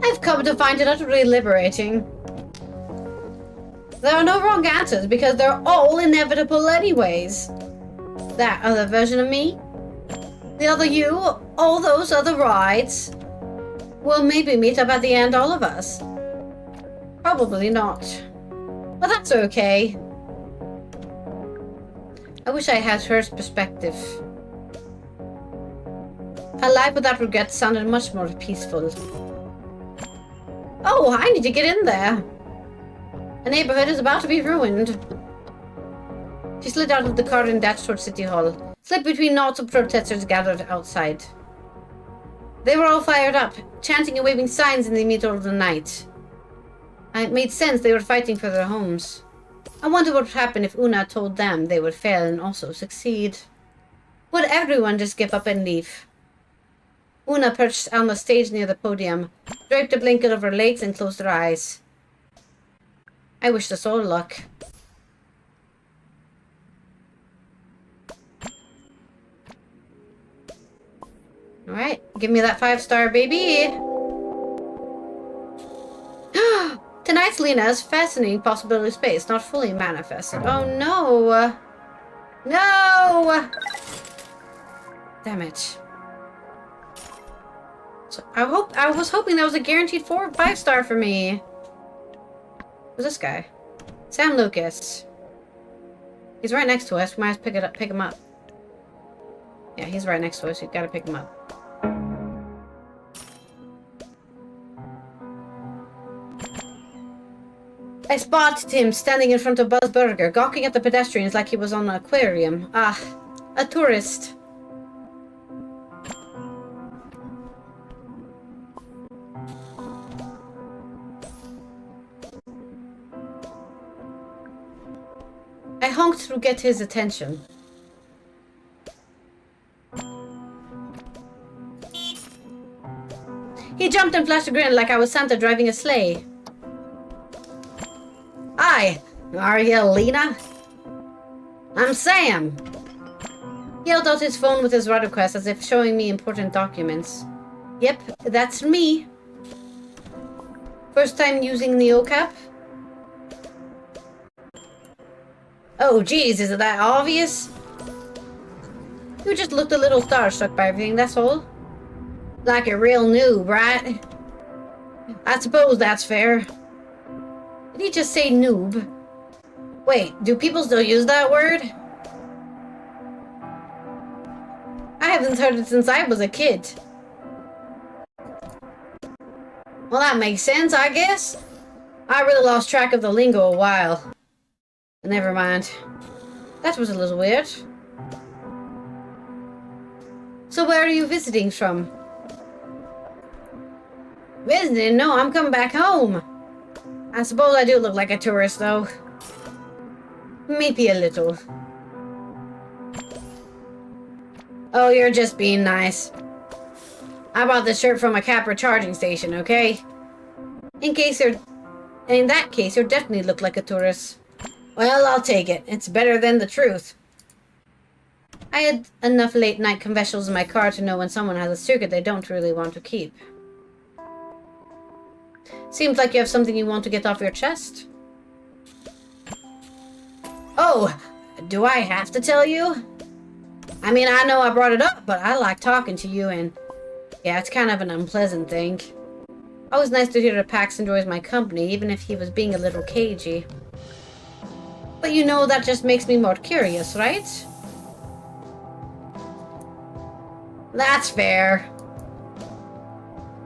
I've come to find it utterly liberating. There are no wrong answers because they're all inevitable anyways. That other version of me, the other you, all those other rides, will maybe meet up at the end, all of us. Probably not. But that's okay. I wish I had her perspective. A life without regret sounded much more peaceful. Oh, I need to get in there. The neighborhood is about to be ruined. She slid out of the car and dashed towards City Hall, slipped between knots of protesters gathered outside. They were all fired up, chanting and waving signs in the middle of the night. It made sense they were fighting for their homes. I wonder what would happen if Una told them they would fail and also succeed. Would everyone just give up and leave? Una perched on the stage near the podium, draped a blanket over her legs and closed her eyes. I wished us all luck. Alright, give me that 5-star, baby! Tonight's Lena's fascinating possibility space, not fully manifested. Oh no! No! Damn it. So I was hoping that was a guaranteed 4 or 5-star for me. Who's this guy? Sam Lucas. He's right next to us. We might have to pick him up. Yeah, he's right next to us. We've got to pick him up. I spotted him standing in front of Buzz Burger, gawking at the pedestrians like he was on an aquarium. Ah, a tourist. I honked to get his attention. He jumped and flashed a grin like I was Santa driving a sleigh. Hi, are you Lena? I'm Sam. He held out his phone with his ride request as if showing me important documents. Yep, that's me. First time using NeoCap? Oh geez, is it that obvious? You just looked a little starstruck by everything, that's all. Like a real noob, right? I suppose that's fair. Did he just say noob? Wait, do people still use that word? I haven't heard it since I was a kid. Well, that makes sense, I guess. I really lost track of the lingo a while. Never mind. That was a little weird. So where are you visiting from? Visiting? No, I'm coming back home. I suppose I do look like a tourist, though. Maybe a little. Oh, you're just being nice. I bought this shirt from a Capra charging station, okay? In that case, you definitely look like a tourist. Well, I'll take it. It's better than the truth. I had enough late-night confessionals in my car to know when someone has a secret they don't really want to keep. Seems like you have something you want to get off your chest. Oh, do I have to tell you? I mean, I know I brought it up, but I like talking to you, and yeah, it's kind of an unpleasant thing. Always nice to hear that Pax enjoys my company, even if he was being a little cagey. But you know, that just makes me more curious, right? That's fair.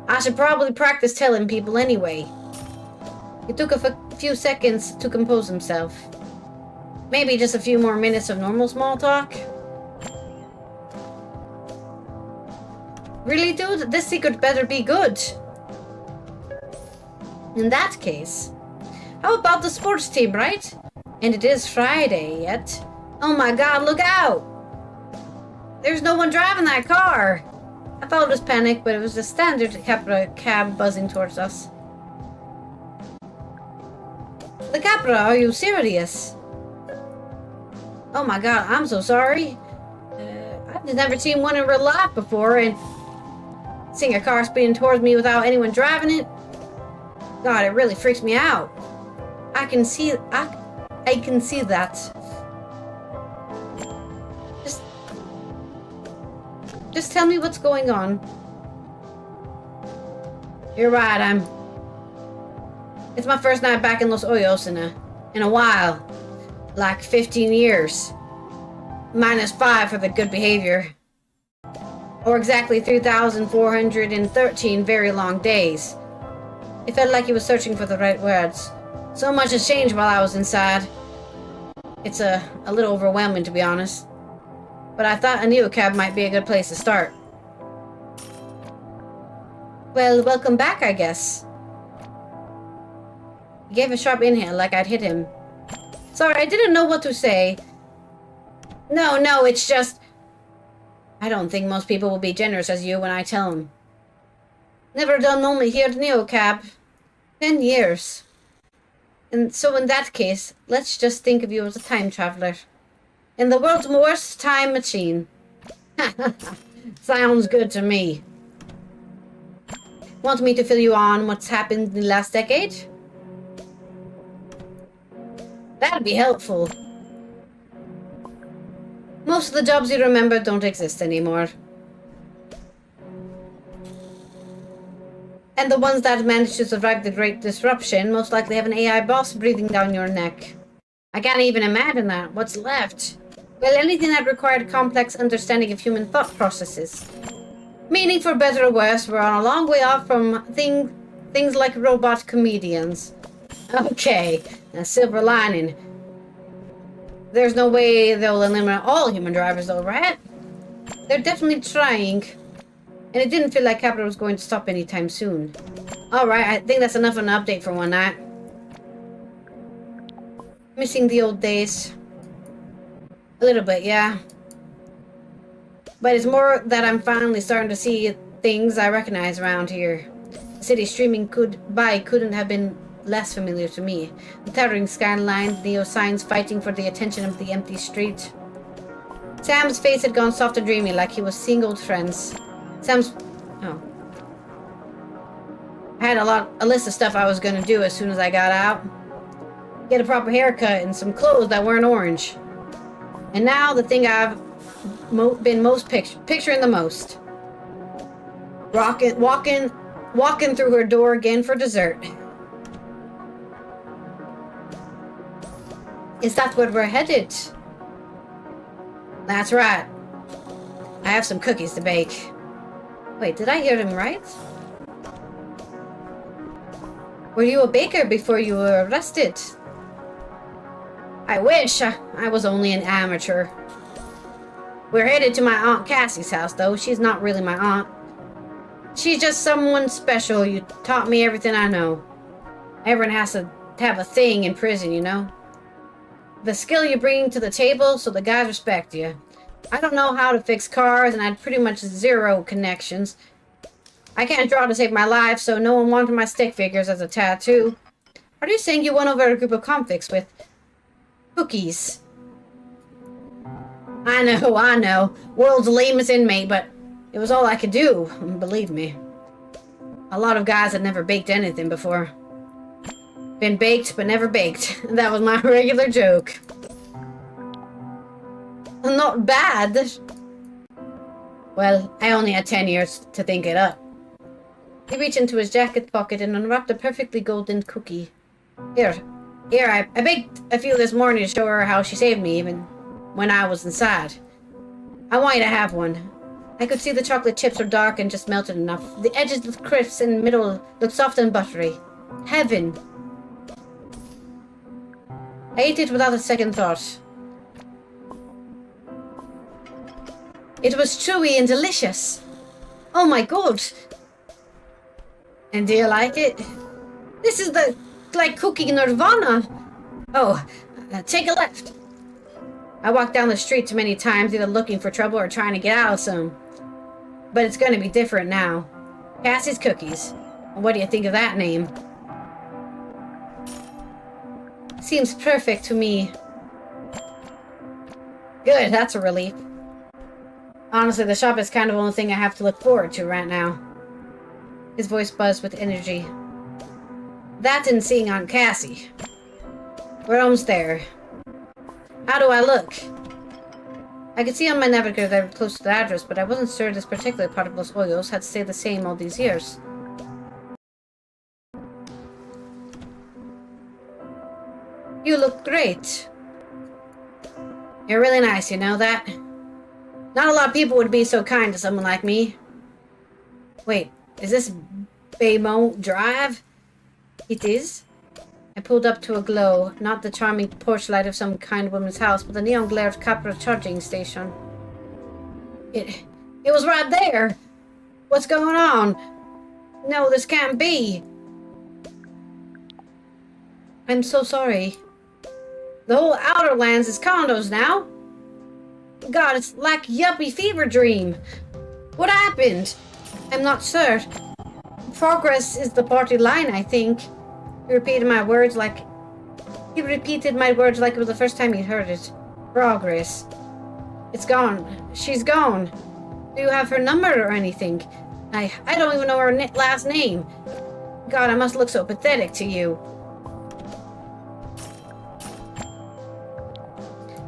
I should probably practice telling people anyway. It took a few seconds to compose himself. Maybe just a few more minutes of normal small talk. Really, dude? This secret better be good. In that case, how about the sports team, right? And it is Friday yet. Oh my god, look out! There's no one driving that car! I thought it was panic, but it was a standard Capra cab buzzing towards us. The Capra, are you serious? Oh my god, I'm so sorry. I've never seen one in real life before, and seeing a car speeding towards me without anyone driving it, God, it really freaks me out. I can see that. Just tell me what's going on. You're right, it's my first night back in Los Ojos in a while. Like 15 years. -5 for the good behavior. Or exactly 3,413 very long days. It felt like he was searching for the right words. So much has changed while I was inside. It's a little overwhelming, to be honest. But I thought a neocab might be a good place to start. Well, welcome back, I guess. He gave a sharp inhale like I'd hit him. Sorry, I didn't know what to say. No, it's just... I don't think most people will be generous as you when I tell them. Never done only here at neocab. 10 years. And so in that case, let's just think of you as a time traveler. In the world's worst time machine. Sounds good to me. Want me to fill you on what's happened in the last decade? That'd be helpful. Most of the jobs you remember don't exist anymore. And the ones that managed to survive the Great Disruption most likely have an AI boss breathing down your neck. I can't even imagine that. What's left? Well, anything that required complex understanding of human thought processes. Meaning, for better or worse, we're on a long way off from things like robot comedians. Okay, a silver lining. There's no way they'll eliminate all human drivers though, right? They're definitely trying. And it didn't feel like Capra was going to stop anytime soon. Alright, I think that's enough of an update for one night. Missing the old days. A little bit, yeah. But it's more that I'm finally starting to see things I recognize around here. The city streaming couldn't have been less familiar to me. The towering skyline, neo signs fighting for the attention of the empty street. Sam's face had gone soft and dreamy, like he was seeing old friends. I had a list of stuff I was gonna do as soon as I got out. Get a proper haircut and some clothes that weren't orange. And now the thing I've been most picturing the most. Walking through her door again for dessert. Is that where we're headed? That's right. I I have some cookies to bake. Wait, did I hear him right? Were you a baker before you were arrested? I wish I was only an amateur. We're headed to my Aunt Cassie's house, though. She's not really my aunt. She's just someone special. You taught me everything I know. Everyone has to have a thing in prison, you know? The skill you bring to the table, so the guys respect you. I don't know how to fix cars, and I had pretty much zero connections. I can't draw to save my life, so no one wanted my stick figures as a tattoo. Are you saying you won over a group of convicts with cookies? I know. World's lamest inmate, but it was all I could do, believe me. A lot of guys had never baked anything before. Been baked, but never baked. That was my regular joke. Not bad. Well, I only had 10 years to think it up. He reached into his jacket pocket and unwrapped a perfectly golden cookie. Here, I baked a few this morning to show her how she saved me even when I was inside. I want you to have one. I could see the chocolate chips were dark and just melted enough. The edges looked crisp and the middle looked soft and buttery. Heaven. I ate it without a second thought. It was chewy and delicious. Oh my god. And do you like it? This is like cookie nirvana. Oh, take a left. I walked down the street too many times, either looking for trouble or trying to get out of some. But it's going to be different now. Cassie's Cookies. What do you think of that name? Seems perfect to me. Good, that's a relief. Honestly, the shop is kind of the only thing I have to look forward to right now. His voice buzzed with energy. That and seeing Aunt Cassie. We're almost there. How do I look? I could see on my navigator that I was close to the address, but I wasn't sure this particular part of Los Ojos had stayed the same all these years. You look great. You're really nice, you know that? Not a lot of people would be so kind to someone like me. Wait, is this Baymont Drive? It is. I pulled up to a glow, not the charming porch light of some kind woman's house, but the neon glare of Capra charging station. It was right there. What's going on? No, this can't be. I'm so sorry. The whole Outer Lands is condos now. God, it's like yuppie fever dream. What happened? I'm not sure. Progress is the party line, I think. He repeated my words like it was the first time he heard it. Progress. It's gone. She's gone. Do you have her number or anything? I don't even know her last name. God, I must look so pathetic to you.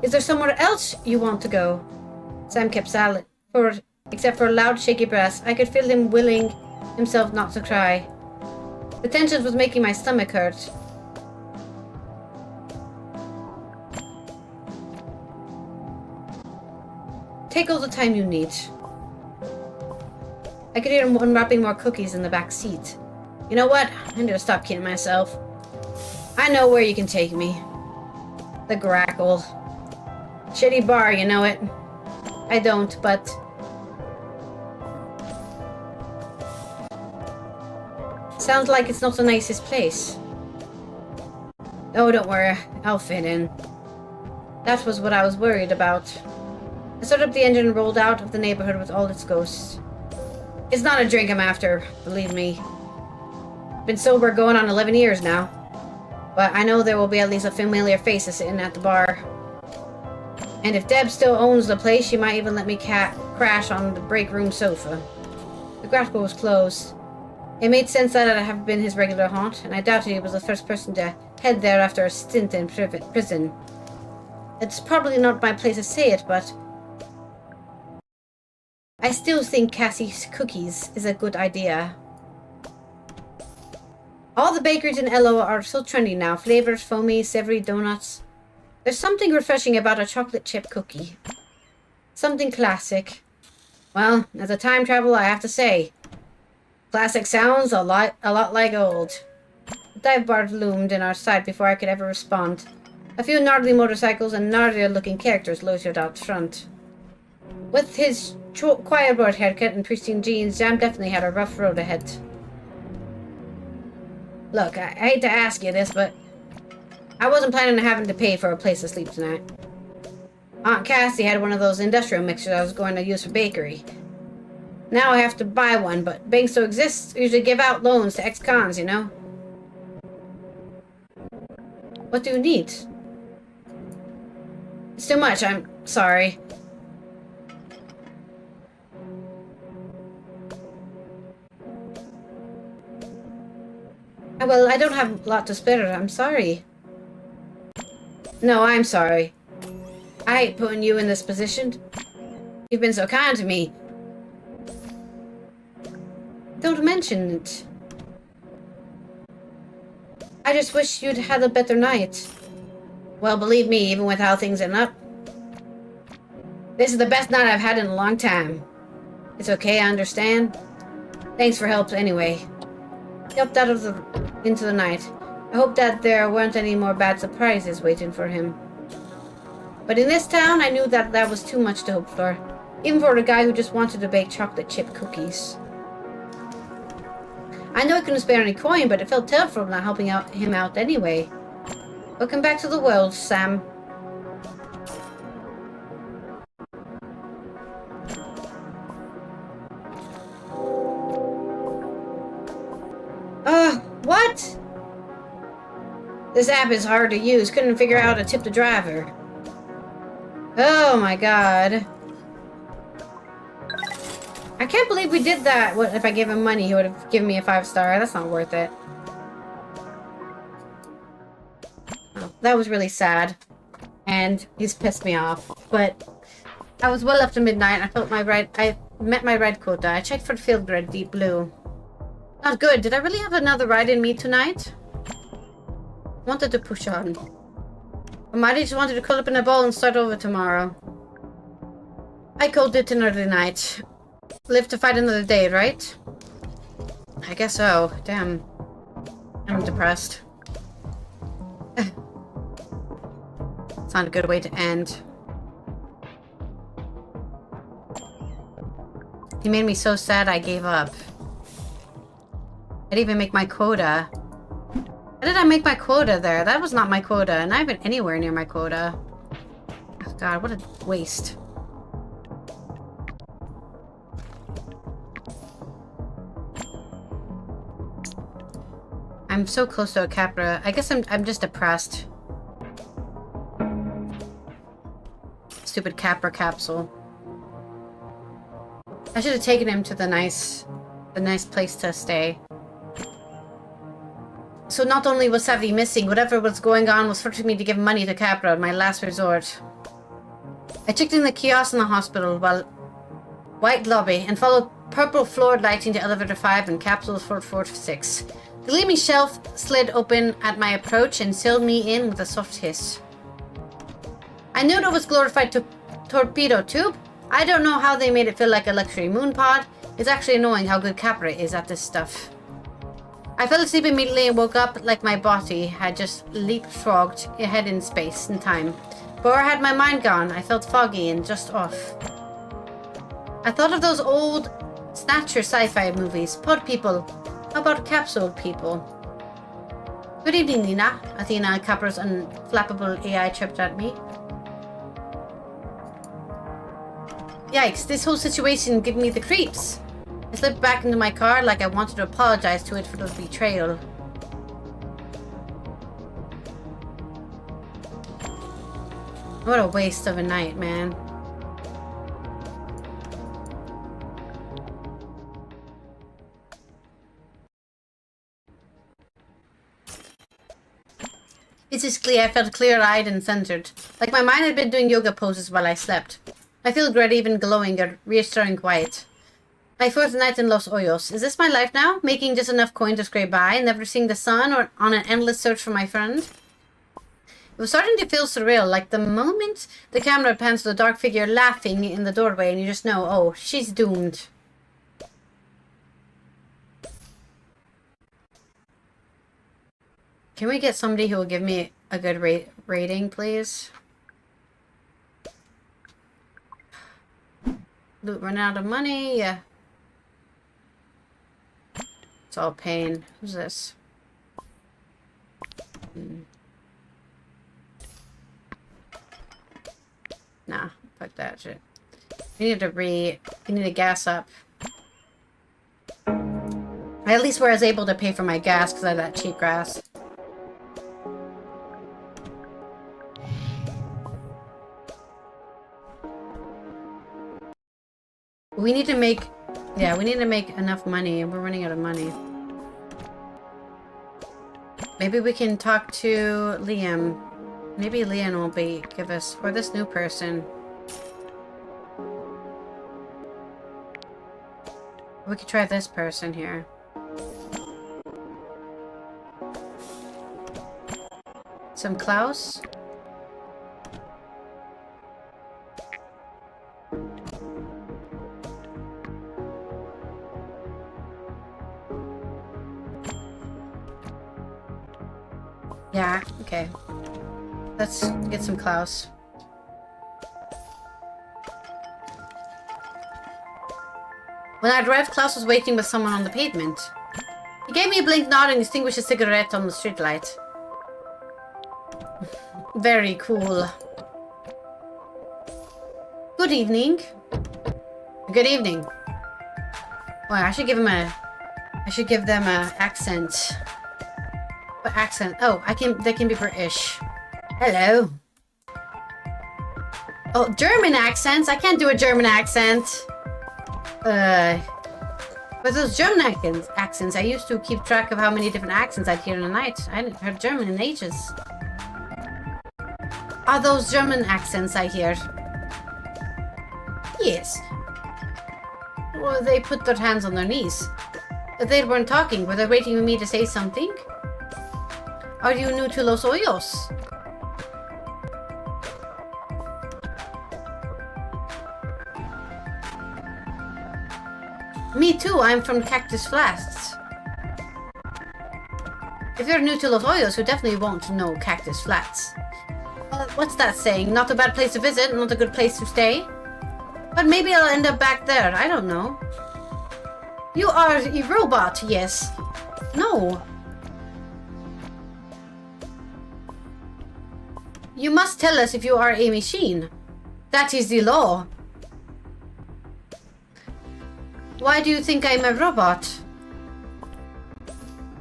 Is there somewhere else you want to go? Sam kept silent, except for loud, shaky breaths. I could feel him willing himself not to cry. The tension was making my stomach hurt. Take all the time you need. I could hear him unwrapping more cookies in the back seat. You know what? I need to stop kidding myself. I know where you can take me. The Grackle. Shitty bar, you know it. I don't, but... Sounds like it's not the nicest place. Oh, don't worry. I'll fit in. That was what I was worried about. I started up the engine and rolled out of the neighborhood with all its ghosts. It's not a drink I'm after, believe me. Been sober going on 11 years now. But I know there will be at least a familiar face sitting at the bar. And if Deb still owns the place, she might even let me crash on the break room sofa. The Grackle was closed. It made sense that it had been his regular haunt, and I doubted he was the first person to head there after a stint in prison. It's probably not my place to say it, but... I still think Cassie's Cookies is a good idea. All the bakeries in LO are so trendy now. Flavors, foamy, savory donuts. There's something refreshing about a chocolate chip cookie. Something classic. Well, as a time traveler, I have to say, classic sounds a lot like old. The dive bar loomed in our sight before I could ever respond. A few gnarly motorcycles and gnarlier-looking characters loitered out front. With his choir-board haircut and pristine jeans, Jam definitely had a rough road ahead. Look, I hate to ask you this, but I wasn't planning on having to pay for a place to sleep tonight. Aunt Cassie had one of those industrial mixers I was going to use for bakery. Now I have to buy one, but banks don't exist usually give out loans to ex-cons, you know? What do you need? It's too much, I'm sorry. Well, I don't have a lot to spare, I'm sorry. No, I'm sorry. I hate putting you in this position. You've been so kind to me. Don't mention it. I just wish you'd had a better night. Well, believe me, even with how things end up, this is the best night I've had in a long time. It's okay, I understand. Thanks for help anyway. Helped out into the night. I hope that there weren't any more bad surprises waiting for him. But in this town, I knew that that was too much to hope for. Even for a guy who just wanted to bake chocolate chip cookies. I know I couldn't spare any coin, but it felt terrible not helping him out anyway. Welcome back to the world, Sam. What? This app is hard to use. Couldn't figure out how to tip the driver. Oh my god. I can't believe we did that. What if I gave him money, he would have given me a 5-star. That's not worth it. Oh, that was really sad. And he's pissed me off. But I was well after midnight. I met my ride quota. I checked for the field grid, deep blue. Not good. Did I really have another ride in me tonight? Wanted to push on. Or might I just wanted to curl up in a ball and start over tomorrow. I called it another night. Live to fight another day, right? I guess so. Damn. I'm depressed. It's not a good way to end. He made me so sad I gave up. I didn't even make my quota. How did I make my quota there? That was not my quota, not even anywhere near my quota. Oh god, what a waste. I'm so close to a Capra. I guess I'm just depressed. Stupid Capra capsule. I should have taken him to the nice place to stay. So not only was Savvy missing, whatever was going on was forcing me to give money to Capra, my last resort. I checked in the kiosk in the hospital, while white lobby, and followed purple floored lighting to elevator 5 and capsules for 6. The gleaming shelf slid open at my approach and sealed me in with a soft hiss. I knew it was glorified torpedo tube. I don't know how they made it feel like a luxury moon pod. It's actually annoying how good Capra is at this stuff. I fell asleep immediately and woke up like my body had just leapfrogged ahead in space and time. But where had my mind gone? I felt foggy and just off. I thought of those old Snatcher sci-fi movies. Pod people. How about capsule people? Good evening, Nina. Athena, Capra's unflappable AI chirped at me. Yikes, this whole situation gave me the creeps. I slipped back into my car like I wanted to apologize to it for the betrayal. What a waste of a night, man. Physically, I felt clear-eyed and centered, like my mind had been doing yoga poses while I slept. I feel great, even glowing, a reassuring quiet. My fourth night in Los Ojos. Is this my life now? Making just enough coin to scrape by, never seeing the sun, or on an endless search for my friend? It was starting to feel surreal, like the moment the camera pans to the dark figure laughing in the doorway and you just know, oh, she's doomed. Can we get somebody who will give me a good rating, please? Loot run out of money, yeah. It's all pain. Who's this? Nah, fuck that shit. We need to gas up. At least where I was able to pay for my gas because I had that cheap gas. We need to make... Yeah, we need to make enough money. We're running out of money. Maybe we can talk to Liam. Maybe Liam will give us... Or this new person. We could try this person here. Some Klaus? Yeah, okay. Let's get some Klaus. When I arrived, Klaus was waiting with someone on the pavement. He gave me a blank nod and extinguished a cigarette on the streetlight. Very cool. Good evening. Good evening. Well, I should give them a accent. What accent? Oh, they can be British. Hello. Oh, German accents? I can't do a German accent. But those German accents, I used to keep track of how many different accents I'd hear in a night. I hadn't heard German in ages. Are those German accents I hear? Yes. Well, they put their hands on their knees. They weren't talking. Were they waiting for me to say something? Are you new to Los Ojos? Me too, I'm from Cactus Flats. If you're new to Los Ojos, you definitely won't know Cactus Flats. What's that saying? Not a bad place to visit, not a good place to stay? But maybe I'll end up back there, I don't know. You are a robot, yes. No. You must tell us if you are a machine. That is the law. Why do you think I'm a robot?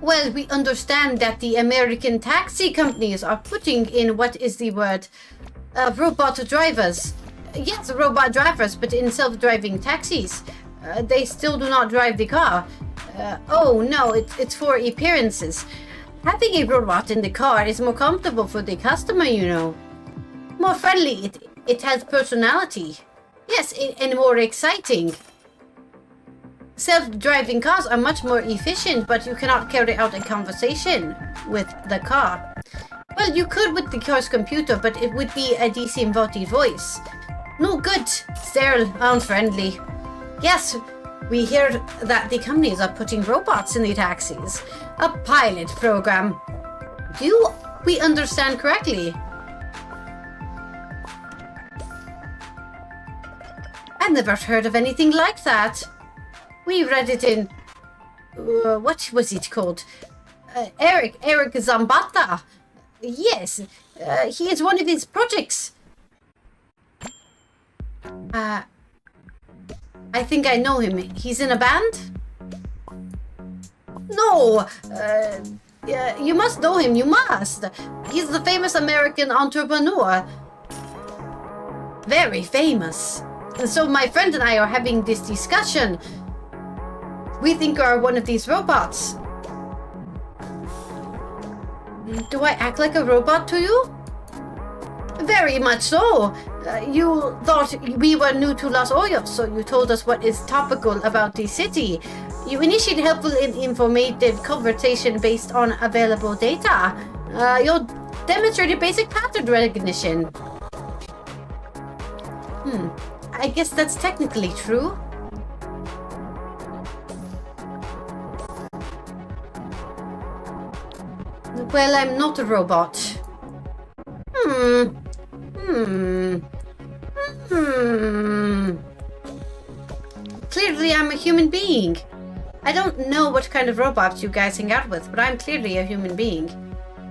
Well, we understand that the American taxi companies are putting in, what is the word? Robot drivers. Yes, robot drivers, but in self-driving taxis. They still do not drive the car. Oh no, it's for appearances. Having a robot in the car is more comfortable for the customer, you know. More friendly, it has personality. Yes, and more exciting. Self-driving cars are much more efficient, but you cannot carry out a conversation with the car. Well, you could with the car's computer, but it would be a disembodied voice. No good, sterile, unfriendly. Yes, we hear that the companies are putting robots in the taxis. A pilot program. Do we understand correctly? I never heard of anything like that. We read it in... what was it called? Eric Zambata. Yes, he is one of his projects. I think I know him. He's in a band? No, you must know him, you must. He's the famous American entrepreneur. Very famous. And so my friend and I are having this discussion. We think you are one of these robots. Do I act like a robot to you? Very much so. You thought we were new to Los Ojos, so you told us what is topical about the city. You initiated helpful and informative conversation based on available data. Your demonstrated basic pattern recognition. I guess that's technically true. Well, I'm not a robot. Clearly, I'm a human being. I don't know what kind of robots you guys hang out with, but I'm clearly a human being.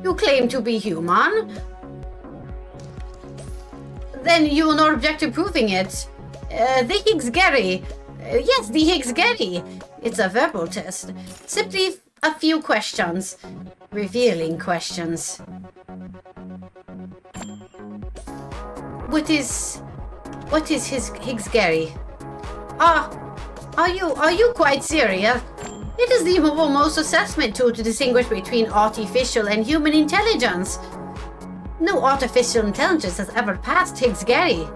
You claim to be human? Then you will not object to proving it. The Higgs-Gary. Yes, the Higgs-Gary. It's a verbal test. Simply a few questions. Revealing questions. What is his Higgs-Gary? Are you quite serious? It is the most assessment tool to distinguish between artificial and human intelligence. No artificial intelligence has ever passed Higgs-Gary.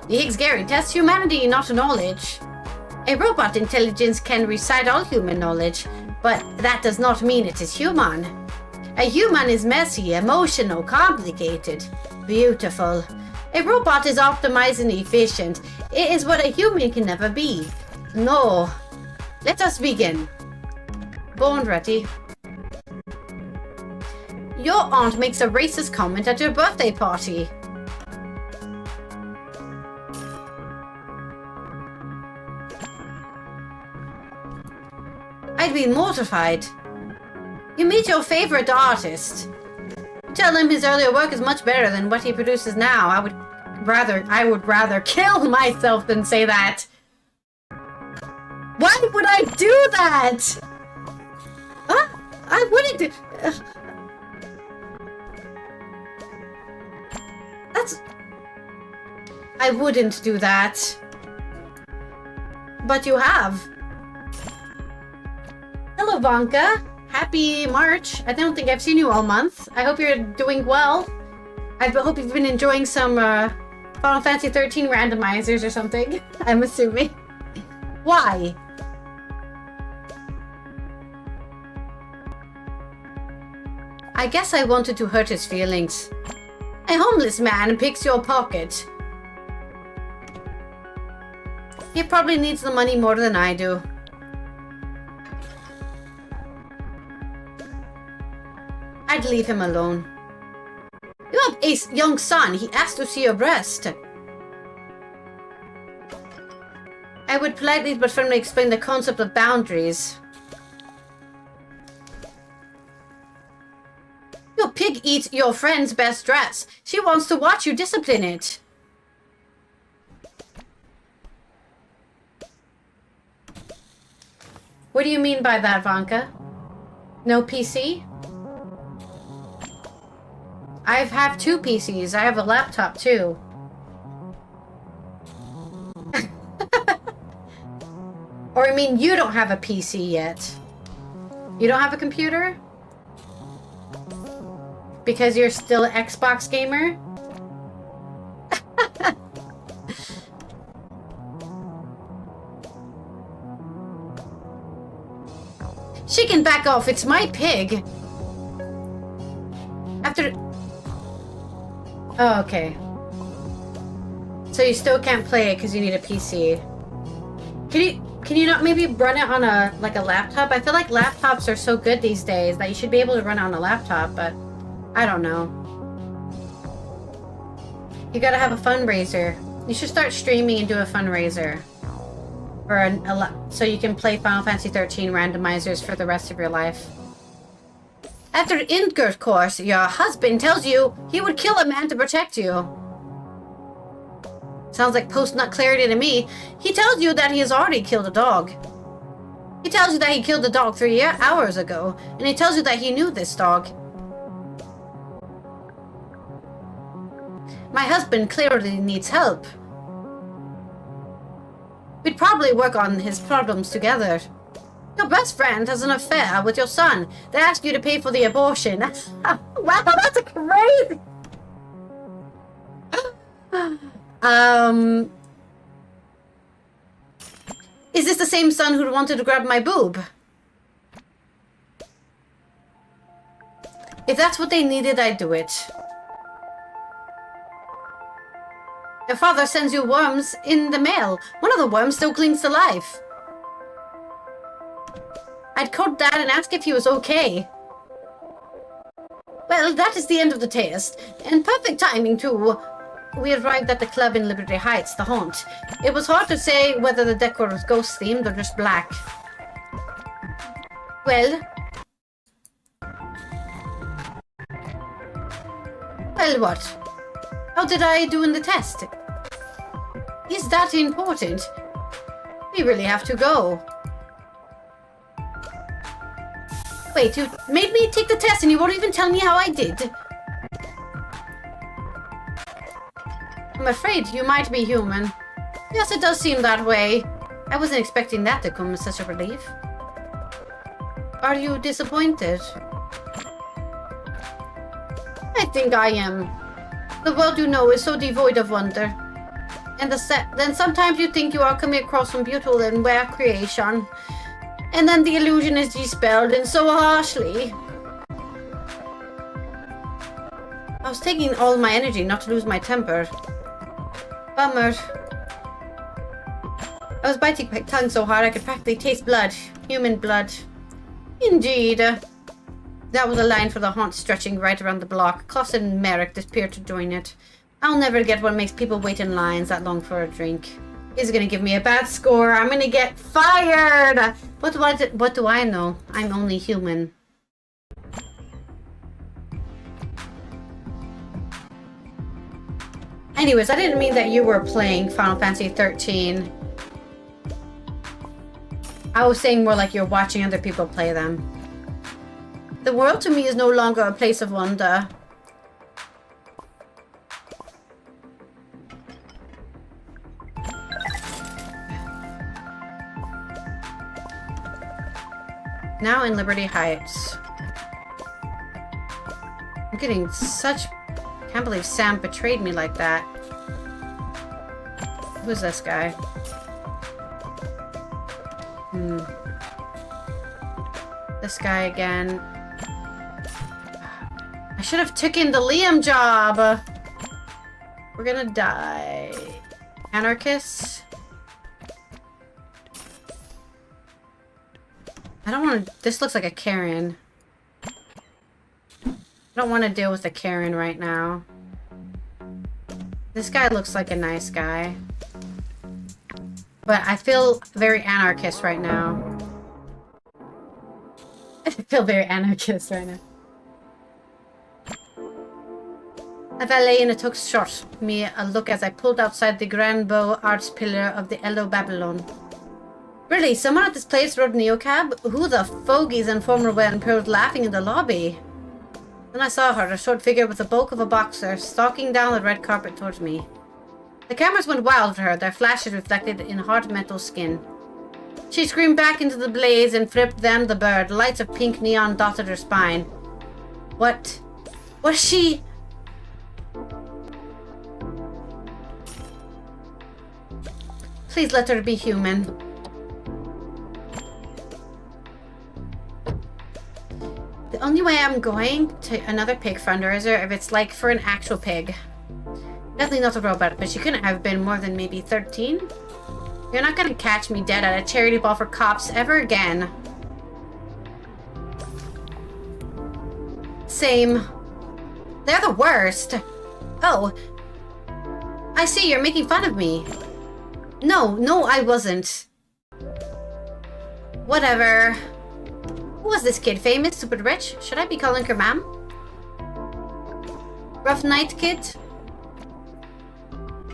The Higgs-Gary tests humanity, not knowledge. A robot intelligence can recite all human knowledge, but that does not mean it is human. A human is messy, emotional, complicated, beautiful. A robot is optimized and efficient. It is what a human can never be. No. Let us begin. Born ready. Your aunt makes a racist comment at your birthday party. I'd be mortified. You meet your favorite artist. Tell him his earlier work is much better than what he produces now. I would rather kill myself than say that. Why would I do that? Huh? I wouldn't do... I wouldn't do that. But you have. Hello, Vanka. Happy March. I don't think I've seen you all month. I hope you're doing well. I hope you've been enjoying some Final Fantasy 13 randomizers or something. I'm assuming. Why? I guess I wanted to hurt his feelings. A homeless man picks your pocket. He probably needs the money more than I do. I'd leave him alone. You have a young son. He asked to see your breast. I would politely but firmly explain the concept of boundaries. Your pig eats your friend's best dress. She wants to watch you discipline it. What do you mean by that, Vanka? No PC? I have 2 PCs. I have a laptop too. Or I mean, you don't have a PC yet. You don't have a computer? Because you're still an Xbox gamer? She can back off. It's my pig. After... Oh, okay. So you still can't play it because you need a PC. Can you not maybe run it on a laptop? I feel like laptops are so good these days that you should be able to run it on a laptop, but I don't know. You gotta have a fundraiser. You should start streaming and do a fundraiser. So you can play Final Fantasy 13 randomizers for the rest of your life. After intercourse, your husband tells you he would kill a man to protect you. Sounds like post-nut clarity to me. He tells you that he has already killed a dog. He tells you that he killed the dog 3 hours ago, and he tells you that he knew this dog. My husband clearly needs help. We'd probably work on his problems together. Your best friend has an affair with your son. They ask you to pay for the abortion. Wow, that's a crazy... Is this the same son who wanted to grab my boob? If that's what they needed, I'd do it. Your father sends you worms in the mail. One of the worms still clings to life. I'd called Dad and asked if he was okay. Well, that is the end of the test. And perfect timing, too. We arrived at the club in Liberty Heights, the haunt. It was hard to say whether the decor was ghost-themed or just black. Well, what? How did I do in the test? Is that important? We really have to go. Wait, you made me take the test and you won't even tell me how I did? I'm afraid you might be human. Yes, it does seem that way. I wasn't expecting that to come as such a relief. Are you disappointed? I think I am. The world you know is so devoid of wonder. And then sometimes you think you are coming across some beautiful and rare creation. And then the illusion is dispelled, and so harshly. I was taking all my energy not to lose my temper. Bummer. I was biting my tongue so hard I could practically taste blood. Human blood. Indeed. That was a line for the haunt stretching right around the block. Klaus and Merrick disappeared to join it. I'll never get what makes people wait in lines that long for a drink. He's gonna give me a bad score. I'm gonna get fired! What do I know? I'm only human. Anyways, I didn't mean that you were playing Final Fantasy 13. I was saying more like you're watching other people play them. The world to me is no longer a place of wonder. Now in Liberty Heights. I'm getting such... I can't believe Sam betrayed me like that. Who's this guy? This guy again. I should have taken the Liam job. We're gonna die. Anarchist. I don't want to... This looks like a Karen. I don't want to deal with a Karen right now. This guy looks like a nice guy. But I feel very anarchist right now. I feel very anarchist right now. A valet in a tux shot me a look as I pulled outside the Grand Beau Arts pillar of the Ello Babylon. Really, someone at this place rode Neocab? Who the fogies and former wedding pros laughing in the lobby? Then I saw her, a short figure with the bulk of a boxer, stalking down the red carpet towards me. The cameras went wild for her, their flashes reflected in hard metal skin. She screamed back into the blaze and flipped them the bird. Lights of pink neon dotted her spine. What? Was she... Please let her be human. The only way I'm going to another pig fundraiser if it's like for an actual pig. Definitely not a robot, but she couldn't have been more than maybe 13. You're not gonna catch me dead at a charity ball for cops ever again. Same. They're the worst. Oh. I see, you're making fun of me. No, I wasn't. Whatever. Who was this kid? Famous? Super rich? Should I be calling her ma'am? Rough night, kid?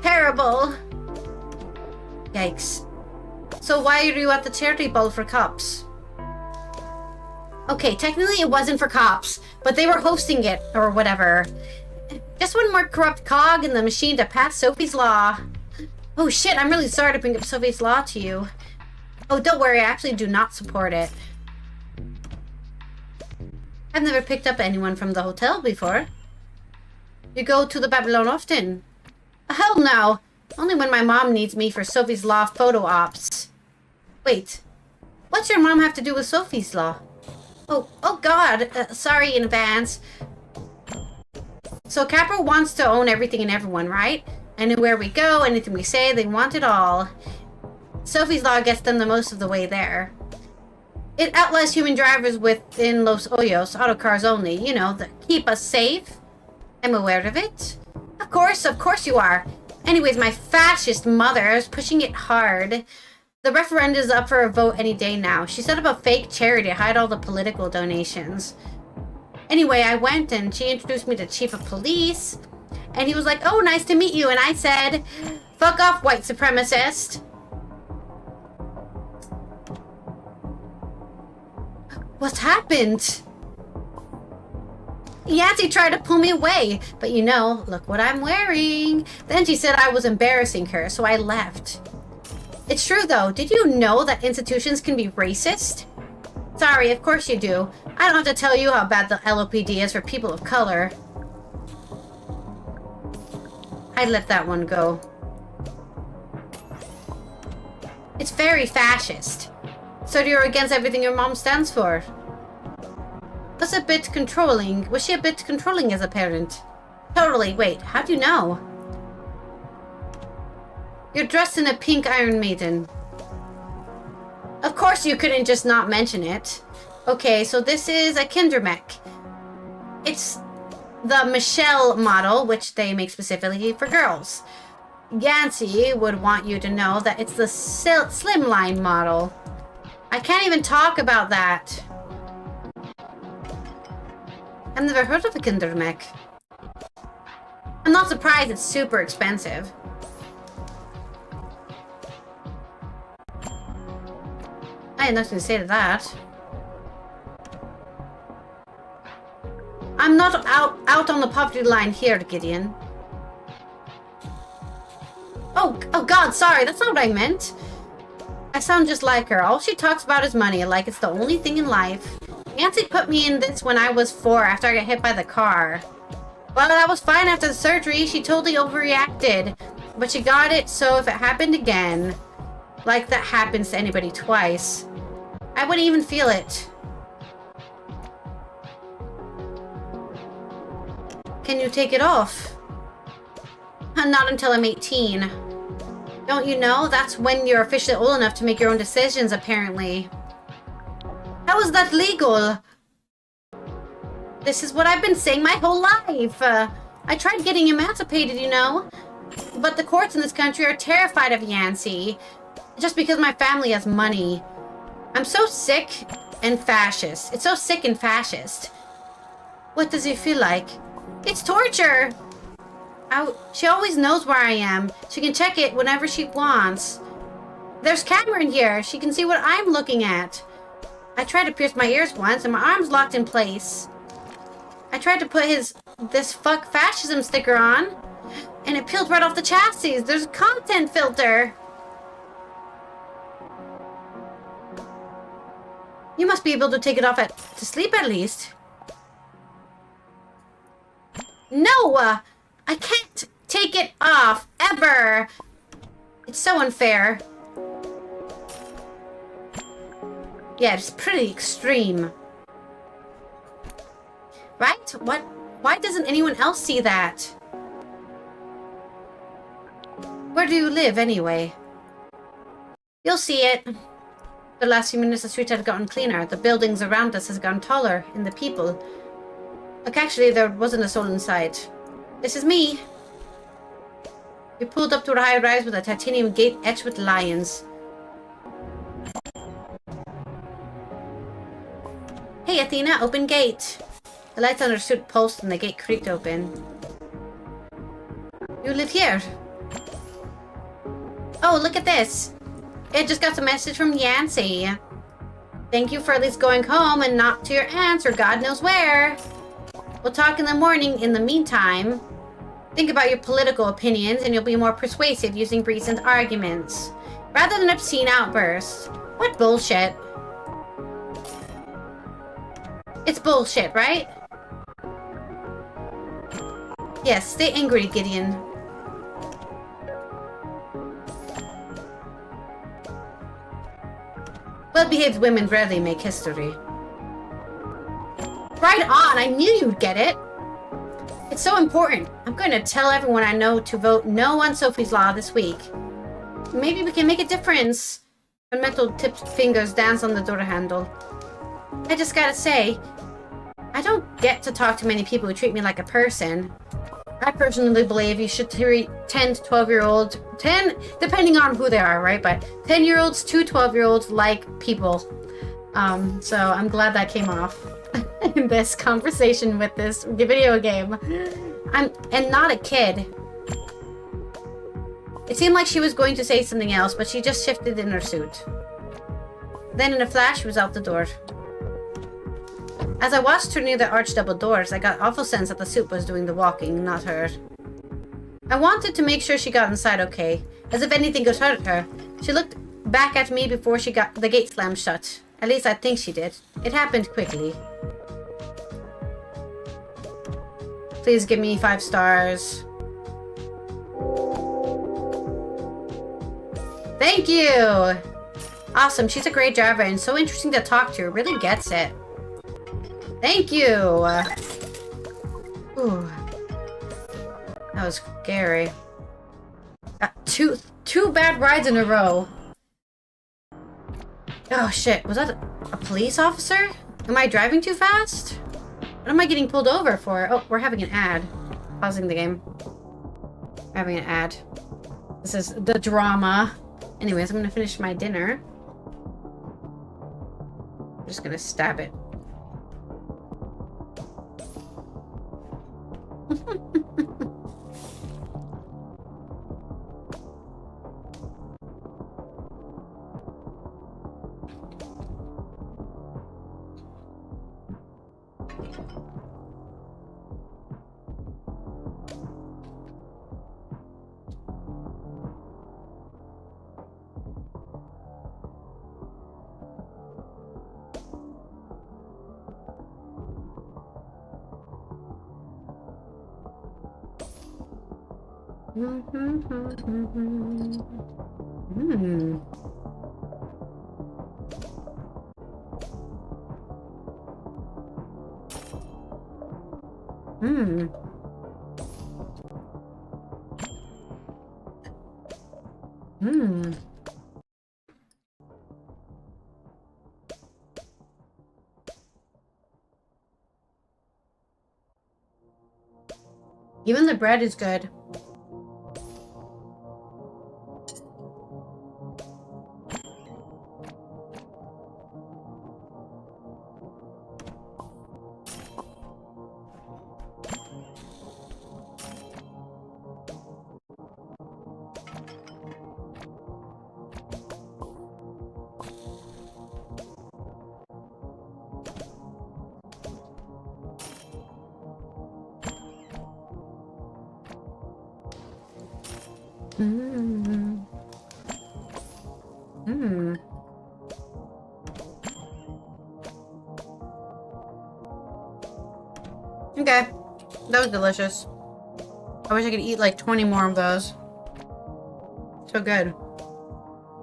Terrible. Yikes. So why are you at the charity ball for cops? Okay, technically it wasn't for cops, but they were hosting it, or whatever. Just one more corrupt cog in the machine to pass Sophie's Law. Oh shit, I'm really sorry to bring up Sophie's Law to you. Oh, don't worry, I actually do not support it. I've never picked up anyone from the hotel before. You go to the Babylon often? Hell no! Only when my mom needs me for Sophie's Law photo ops. Wait, what's your mom have to do with Sophie's Law? Oh god, sorry in advance. So Capra wants to own everything and everyone, right? Anywhere we go, anything we say, they want it all. Sophie's Law gets them the most of the way there. It outlaws human drivers within Los Ojos, autocars only, you know, that keep us safe. I'm aware of it. Of course you are. Anyways, my fascist mother is pushing it hard. The referendum is up for a vote any day now. She set up a fake charity to hide all the political donations. Anyway, I went and she introduced me to Chief of Police. And he was like, oh, nice to meet you. And I said, fuck off, white supremacist. What's happened? Yancy tried to pull me away, but you know, look what I'm wearing. Then she said I was embarrassing her, so I left. It's true though, did you know that institutions can be racist? Sorry, of course you do. I don't have to tell you how bad the LOPD is for people of color. I'd let that one go. It's very fascist. So you're against everything your mom stands for? Was a bit controlling. Was she a bit controlling as a parent? Totally. Wait, how do you know? You're dressed in a pink Iron Maiden. Of course you couldn't just not mention it. Okay, so this is a Kindermech. It's the Michelle model, which they make specifically for girls. Yancy would want you to know that it's the Slimline model. I can't even talk about that. I've never heard of a Kindermech. I'm not surprised it's super expensive. I had nothing to say to that. I'm not out on the poverty line here, Gideon. Oh God, sorry, that's not what I meant. I sound just like her. All she talks about is money, like it's the only thing in life. Nancy put me in this when I was 4 after I got hit by the car. Well, I was fine after the surgery. She totally overreacted. But she got it, so if it happened again, like that happens to anybody twice, I wouldn't even feel it. Can you take it off? Not until I'm 18. Don't you know? That's when you're officially old enough to make your own decisions, apparently. How is that legal? This is what I've been saying my whole life. I tried getting emancipated, you know. But the courts in this country are terrified of Yancy. Just because my family has money. I'm so sick and fascist. It's so sick and fascist. What does it feel like? It's torture! She always knows where I am. She can check it whenever she wants. There's camera in here. She can see what I'm looking at. I tried to pierce my ears once and my arm's locked in place. I tried to put this fuck fascism sticker on and it peeled right off the chassis. There's a content filter. You must be able to take it off to sleep at least. No! I can't take it off, ever! It's so unfair. Yeah, it's pretty extreme. Right? Why doesn't anyone else see that? Where do you live, anyway? You'll see it. The last few minutes the streets have gotten cleaner. The buildings around us has gotten taller, and the people. Look, actually, there wasn't a soul inside. This is me. We pulled up to a high-rise with a titanium gate etched with lions. Hey, Athena, open gate. The lights on her suit pulsed and the gate creaked open. You live here? Oh, look at this. It just got a message from Yancy. Thank you for at least going home and not to your aunt's or God knows where. We'll talk in the morning. In the meantime, think about your political opinions and you'll be more persuasive using reasoned arguments, rather than obscene outbursts. What bullshit. It's bullshit, right? Yes, stay angry, Gideon. Well-behaved women rarely make history. Right on! I knew you'd get it! It's so important. I'm going to tell everyone I know to vote no on Sophie's Law this week. Maybe we can make a difference. When metal tipped fingers dance on the door handle. I just gotta say, I don't get to talk to many people who treat me like a person. I personally believe you should treat 10 to 12-year-olds, 10, depending on who they are, right? But 10-year-olds to 12-year-olds like people. So I'm glad that came off in this conversation with this video game. And not a kid. It seemed like she was going to say something else, but she just shifted in her suit. Then in a flash, she was out the door. As I watched her near the arched double doors, I got awful sense that the suit was doing the walking, not her. I wanted to make sure she got inside okay, as if anything could hurt her. She looked back at me before she got the gate slammed shut. At least I think she did. It happened quickly. Please give me 5 stars. Thank you! Awesome, she's a great driver and so interesting to talk to. Really gets it. Thank you! Ooh. That was scary. Two bad rides in a row. Oh shit, was that a police officer? Am I driving too fast? What am I getting pulled over for? Oh, we're having an ad. Pausing the game. We're having an ad. This is the drama. Anyways, I'm gonna finish my dinner. I'm just gonna stab it. Even the bread is good. Okay, that was delicious. I wish I could eat like 20 more of those. So good.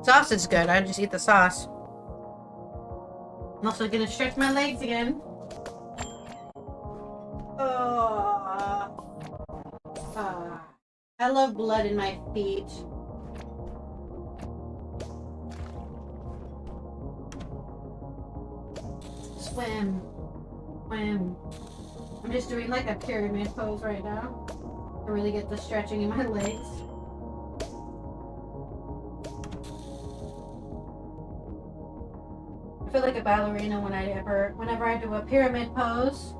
Sauce is good. I just eat the sauce. I'm also gonna stretch my legs again. I love blood in my feet. Swim. Swim. I'm just doing like a pyramid pose right now to really get the stretching in my legs. I feel like a ballerina whenever I do a pyramid pose.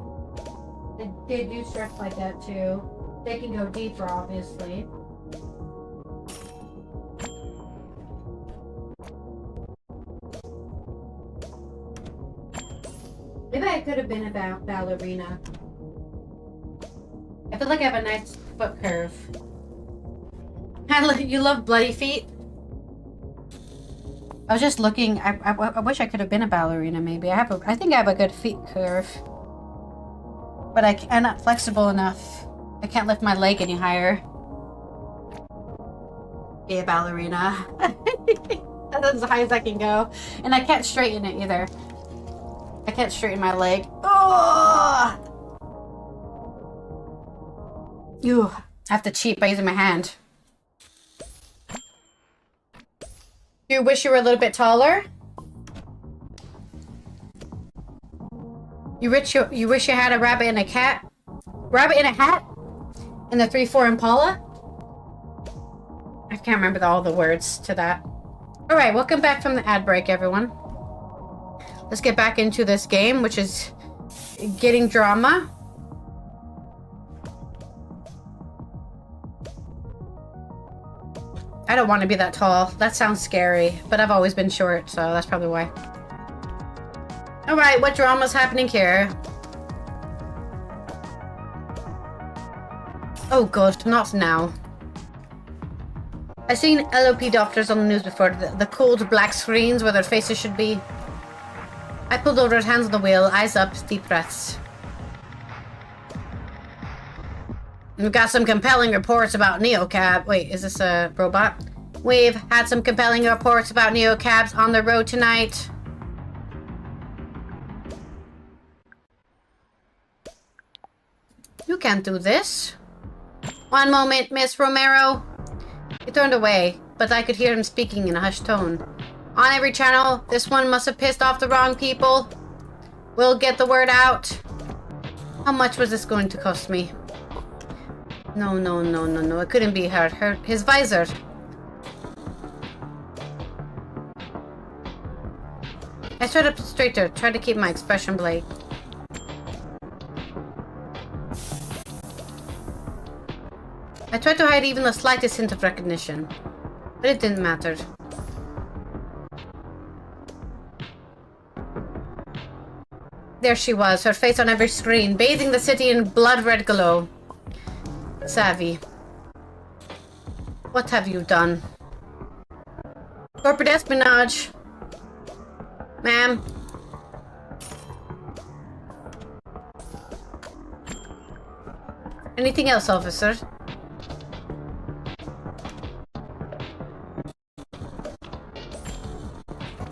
They do stretch like that too. They can go deeper, obviously. Maybe I could have been a ballerina. I feel like I have a nice foot curve. You love bloody feet? I was just looking. I wish I could have been a ballerina. Maybe I think I have a good feet curve, but I'm not flexible enough. I can't lift my leg any higher. Be a ballerina. That's as high as I can go, and I can't straighten it either. I can't straighten my leg. Oh! Ew. I have to cheat by using my hand. You wish you were a little bit taller? You wish you had a rabbit and a cat? Rabbit in a hat? And the 3-4 Impala? I can't remember all the words to that. Alright, welcome back from the ad break, everyone. Let's get back into this game, which is getting drama. I don't want to be that tall. That sounds scary, but I've always been short, so that's probably why. Alright, what drama's happening here? Oh god, not now. I've seen LOP doctors on the news before, the cold black screens where their faces should be. I pulled over, hands on the wheel, eyes up, deep breaths. We've got some compelling reports about neocab. Wait, is this a robot? We've had some compelling reports about neocabs on the road tonight. You can't do this. One moment, Miss Romero. He turned away, but I could hear him speaking in a hushed tone. On every channel, this one must have pissed off the wrong people. We'll get the word out. How much was this going to cost me? No, it couldn't be her. His visor. I stood up straighter, tried to keep my expression blank. I tried to hide even the slightest hint of recognition, but it didn't matter. There she was, her face on every screen, bathing the city in blood-red glow. Savvy. What have you done? Corporate espionage. Ma'am. Anything else, officer?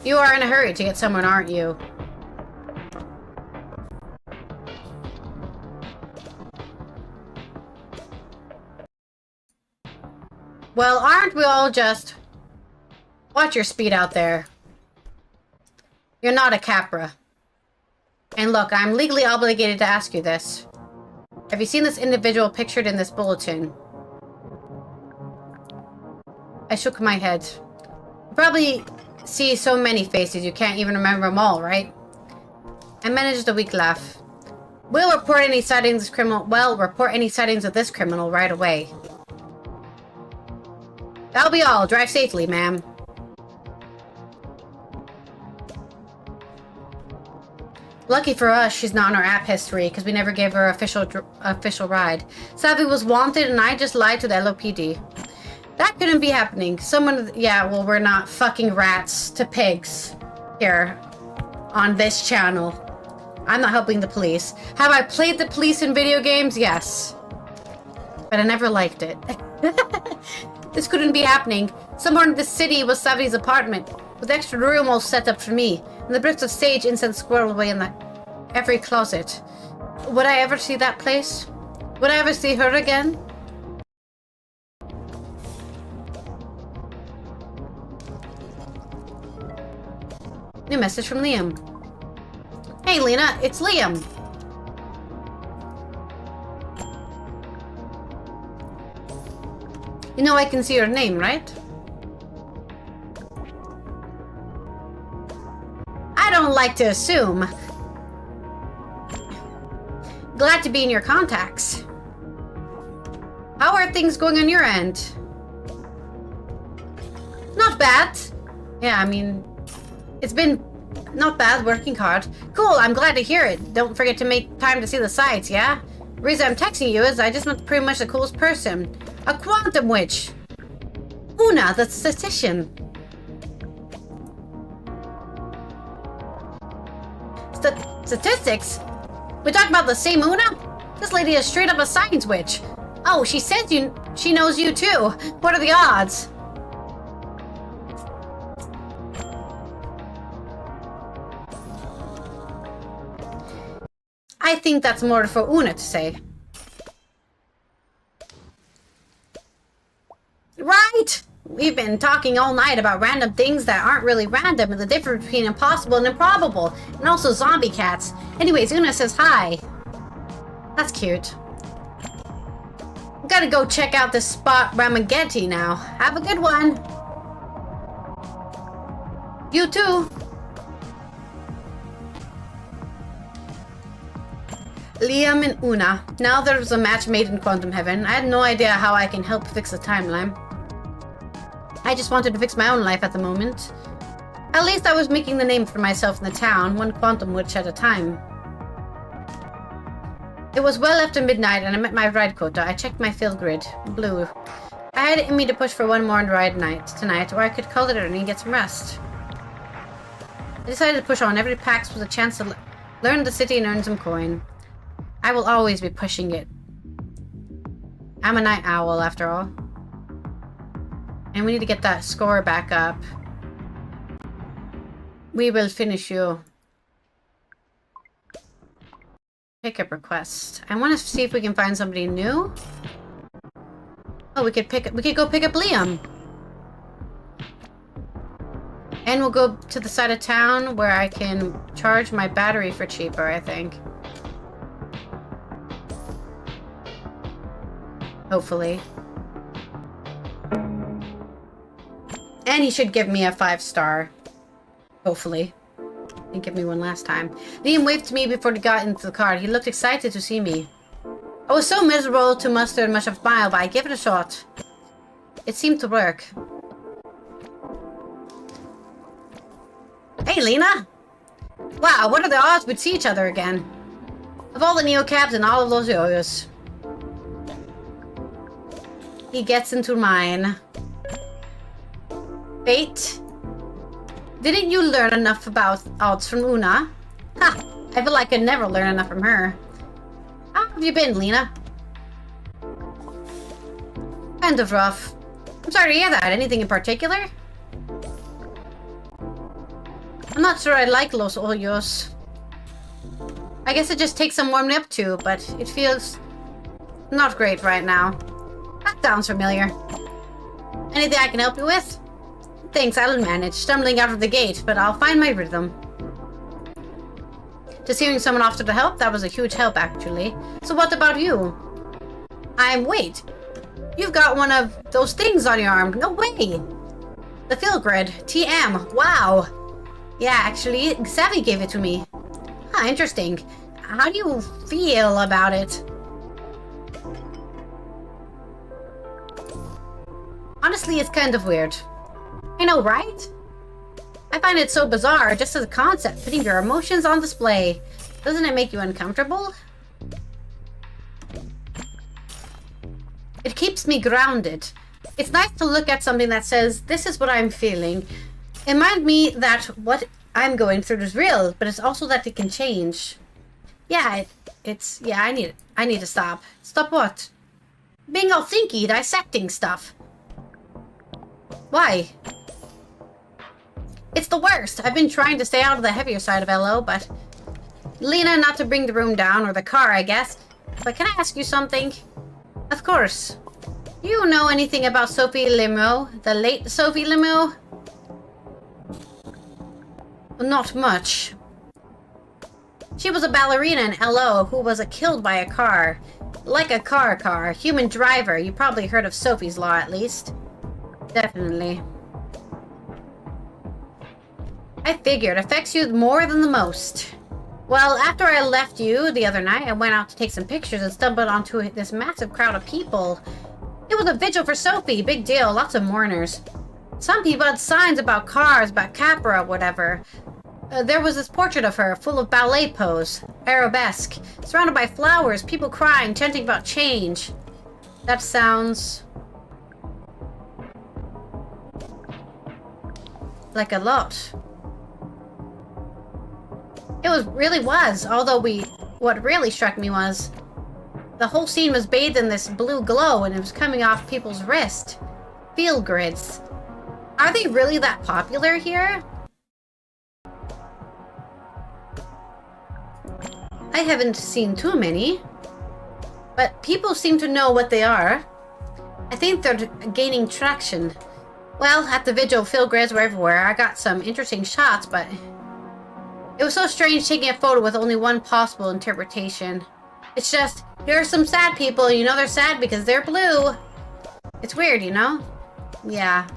You are in a hurry to get someone, aren't you? Well, aren't we all just... Watch your speed out there. You're not a Capra. And look, I'm legally obligated to ask you this. Have you seen this individual pictured in this bulletin? I shook my head. You probably see so many faces you can't even remember them all, right? I managed a weak laugh. We'll report any sightings of this criminal. Well, report any sightings of this criminal right away. That'll be all. Drive safely, ma'am. Lucky for us, she's not in our app history, because we never gave her official ride. Savvy was wanted, and I just lied to the LOPD. That couldn't be happening. Someone... Yeah, well, we're not fucking rats to pigs here on this channel. I'm not helping the police. Have I played the police in video games? Yes. But I never liked it. This couldn't be happening. Somewhere in the city was Savvy's apartment, with extra room all set up for me, and the bricks of sage incense squirreled away in every closet. Would I ever see that place? Would I ever see her again? New message from Liam. Hey Lena, it's Liam. You know I can see your name, right? I don't like to assume. Glad to be in your contacts. How are things going on your end? Not bad. Yeah, I mean, it's been not bad, working hard. Cool, I'm glad to hear it. Don't forget to make time to see the sights, yeah? The reason I'm texting you is I just met pretty much the coolest person. A quantum witch! Una, the statistician. Statistics? We talking about the same Una? This lady is straight up a science witch. Oh, she says she knows you too. What are the odds? I think that's more for Una to say. We've been talking all night about random things that aren't really random and the difference between impossible and improbable. And also zombie cats. Anyways, Una says hi. That's cute. Gotta go check out this spot Ramagetti now. Have a good one. You too. Liam and Una. Now there's a match made in Quantum Heaven. I had no idea how I can help fix the timeline. I just wanted to fix my own life at the moment. At least I was making the name for myself in the town, one quantum witch at a time. It was well after midnight and I met my ride quota. I checked my field grid. Blue. I had it in me to push for one more ride tonight, or I could call it early and get some rest. I decided to push on. Every PAX was a chance to learn the city and earn some coin. I will always be pushing it. I'm a night owl, after all. And we need to get that score back up. We will finish you. Pickup request. I want to see if we can find somebody new. Oh, we could go pick up Liam. And we'll go to the side of town where I can charge my battery for cheaper, I think. Hopefully. And he should give me a 5-star. Hopefully. Didn't give me one last time. Liam waved to me before he got into the car. He looked excited to see me. I was so miserable to muster much of a smile, but I gave it a shot. It seemed to work. Hey, Lena! Wow, what are the odds we'd see each other again? Of all the neocabs and all of those Ojos. He gets into mine. Fate? Didn't you learn enough about odds from Una? Ha! I feel like I never learn enough from her. How have you been, Lena? Kind of rough. I'm sorry to hear that. Anything in particular? I'm not sure I like Los Ojos. I guess it just takes some warming up to, but it feels not great right now. That sounds familiar. Anything I can help you with? Thanks, I'll manage. Stumbling out of the gate, but I'll find my rhythm. Just hearing someone offer to help, that was a huge help, actually. So what about you? Wait. You've got one of those things on your arm. No way! The field grid. TM. Wow. Yeah, actually, Savvy gave it to me. Huh, interesting. How do you feel about it? Honestly, it's kind of weird. I know, right? I find it so bizarre, just as a concept, putting your emotions on display. Doesn't it make you uncomfortable? It keeps me grounded. It's nice to look at something that says, this is what I'm feeling. It reminds me that what I'm going through is real, but it's also that it can change. Yeah, yeah, I need to stop. Stop what? Being all thinky, dissecting stuff. Why? It's the worst. I've been trying to stay out of the heavier side of LO, but... Lena, not to bring the room down, or the car, I guess. But can I ask you something? Of course. Do you know anything about Sophie Limo? The late Sophie Limo? Not much. She was a ballerina in LO who was killed by a car. Like a car. Human driver. You probably heard of Sophie's Law, at least. Definitely. I figured. Affects you more than the most. Well, after I left you the other night, I went out to take some pictures and stumbled onto this massive crowd of people. It was a vigil for Sophie. Big deal. Lots of mourners. Some people had signs about cars, about Capra, whatever. There was this portrait of her, full of ballet pose. Arabesque. Surrounded by flowers, people crying, chanting about change. That sounds... like a lot. It really was, although what really struck me was the whole scene was bathed in this blue glow and it was coming off people's wrist. Field grids. Are they really that popular here? I haven't seen too many, but people seem to know what they are. I think they're gaining traction. Well, at the vigil, field grids were everywhere. I got some interesting shots, but it was so strange taking a photo with only one possible interpretation. It's just, here are some sad people, you know they're sad because they're blue. It's weird, you know? Yeah.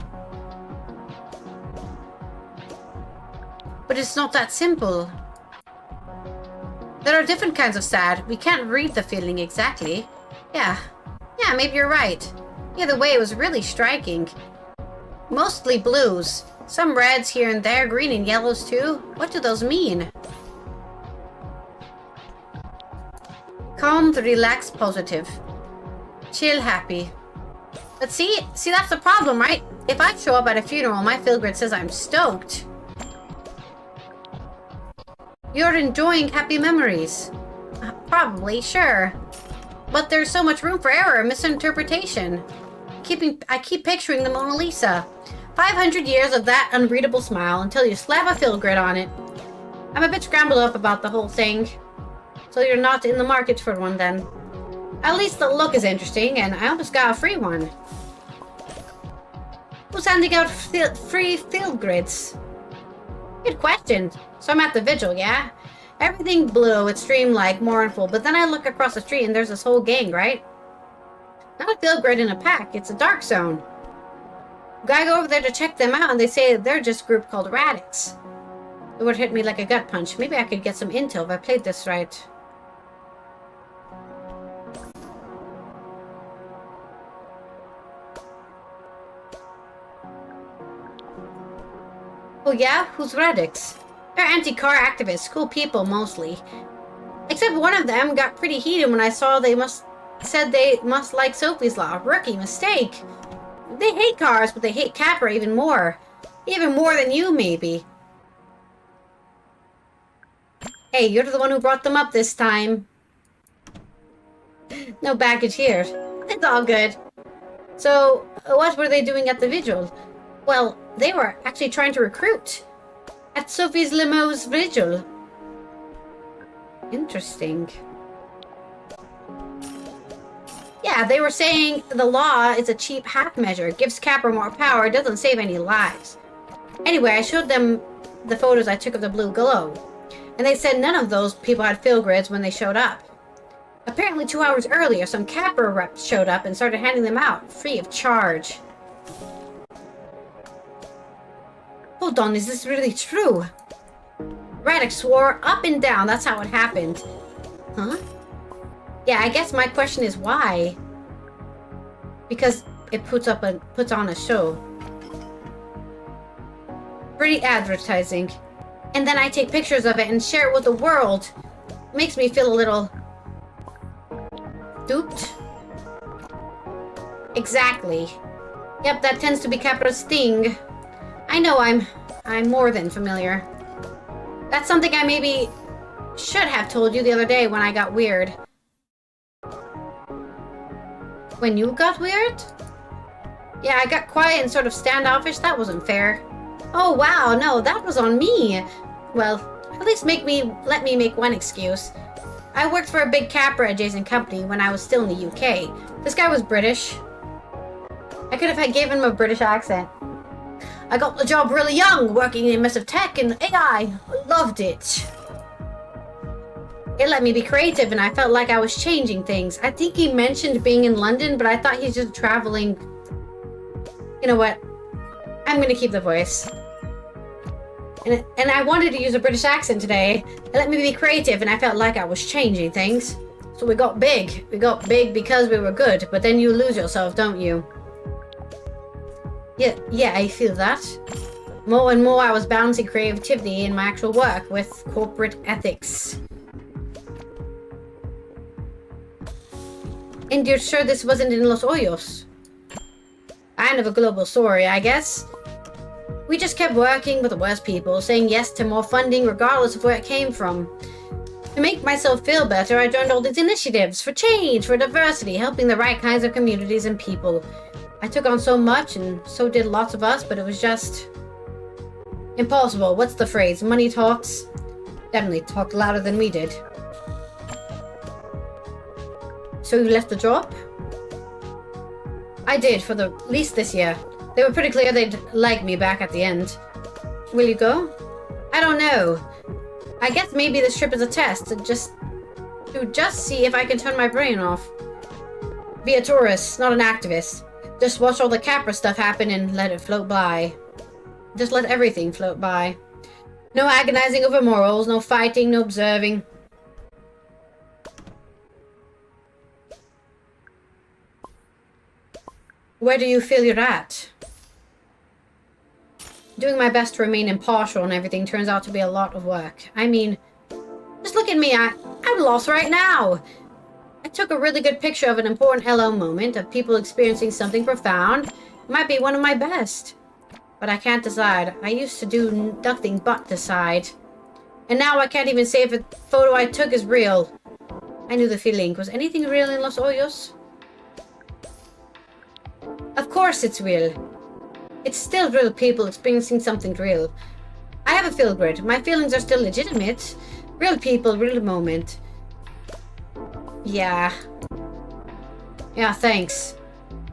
But it's not that simple. There are different kinds of sad. We can't read the feeling exactly. Yeah, maybe you're right. Either way, it was really striking. Mostly blues. Some reds here and there, green and yellows too. What do those mean? Calm, relaxed, positive. Chill, happy. But see, that's the problem, right? If I show up at a funeral, my field grid says I'm stoked. You're enjoying happy memories. Probably, sure. But there's so much room for error and misinterpretation. I keep picturing the Mona Lisa. 500 years of that unreadable smile until you slap a field grid on it. I'm a bit scrambled up about the whole thing. So you're not in the market for one then. At least the look is interesting, and I almost got a free one. Who's handing out free field grids? Good question. So I'm at the vigil, yeah? Everything blue, it's dreamlike, mournful, but then I look across the street and there's this whole gang, right? Not a field grid in a pack, it's a dark zone. I go over there to check them out and they say they're just a group called Radix. It would hit me like a gut punch. Maybe I could get some intel if I played this right. Oh yeah? Who's Radix? They're anti-car activists, cool people mostly. Except one of them got pretty heated when I saw they must like Sophie's Law. Rookie mistake. They hate cars, but they hate Capra even more. Even more than you, maybe. Hey, you're the one who brought them up this time. No baggage here. It's all good. So, what were they doing at the vigil? Well, they were actually trying to recruit. At Sophie's Limo's vigil. Interesting. Yeah, they were saying the law is a cheap half measure. It gives Capra more power. It doesn't save any lives. Anyway, I showed them the photos I took of the blue glow. And they said none of those people had field grids when they showed up. Apparently 2 hours earlier, some Capra reps showed up and started handing them out, free of charge. Hold on, is this really true? Radix swore up and down that's how it happened. Huh? Yeah, I guess my question is why? Because it puts on a show. Pretty advertising. And then I take pictures of it and share it with the world. Makes me feel a little duped. Exactly. Yep, that tends to be Capra's thing. I know I'm more than familiar. That's something I maybe should have told you the other day when I got weird. When you got weird? Yeah, I got quiet and sort of standoffish. That wasn't fair. Oh wow, no, that was on me. Well, at least let me make one excuse. I worked for a big Capra adjacent company when I was still in the UK. This guy was British. I could have given him a British accent. I got the job really young, working in immersive tech and AI. Loved it. It let me be creative and I felt like I was changing things. I think he mentioned being in London, but I thought he's just traveling. You know what? I'm gonna keep the voice. And I wanted to use a British accent today. It let me be creative and I felt like I was changing things. So we got big. We got big because we were good, but then you lose yourself, don't you? Yeah, I feel that. More and more I was balancing creativity in my actual work with corporate ethics. And you're sure this wasn't in Los Ojos? Kind of a global story, I guess. We just kept working with the worst people, saying yes to more funding regardless of where it came from. To make myself feel better, I joined all these initiatives for change, for diversity, helping the right kinds of communities and people. I took on so much, and so did lots of us, but it was just impossible. What's the phrase? Money talks? Definitely talked louder than we did. So you left the job? I did, for the least this year. They were pretty clear they'd like me back at the end. Will you go? I don't know. I guess maybe this trip is a test to just see if I can turn my brain off. Be a tourist, not an activist. Just watch all the Capra stuff happen and let it float by. Just let everything float by. No agonizing over morals, no fighting, no observing. Where do you feel you're at? Doing my best to remain impartial and everything turns out to be a lot of work. I mean, just look at me, I'm lost right now. I took a really good picture of an important LO moment, of people experiencing something profound. It might be one of my best. But I can't decide. I used to do nothing but decide. And now I can't even say if a photo I took is real. I knew the feeling. Was anything real in Los Ojos? Of course it's real. It's still real people experiencing something real. I have a feel grid. My feelings are still legitimate. Real people, real moment. Yeah. Yeah, thanks.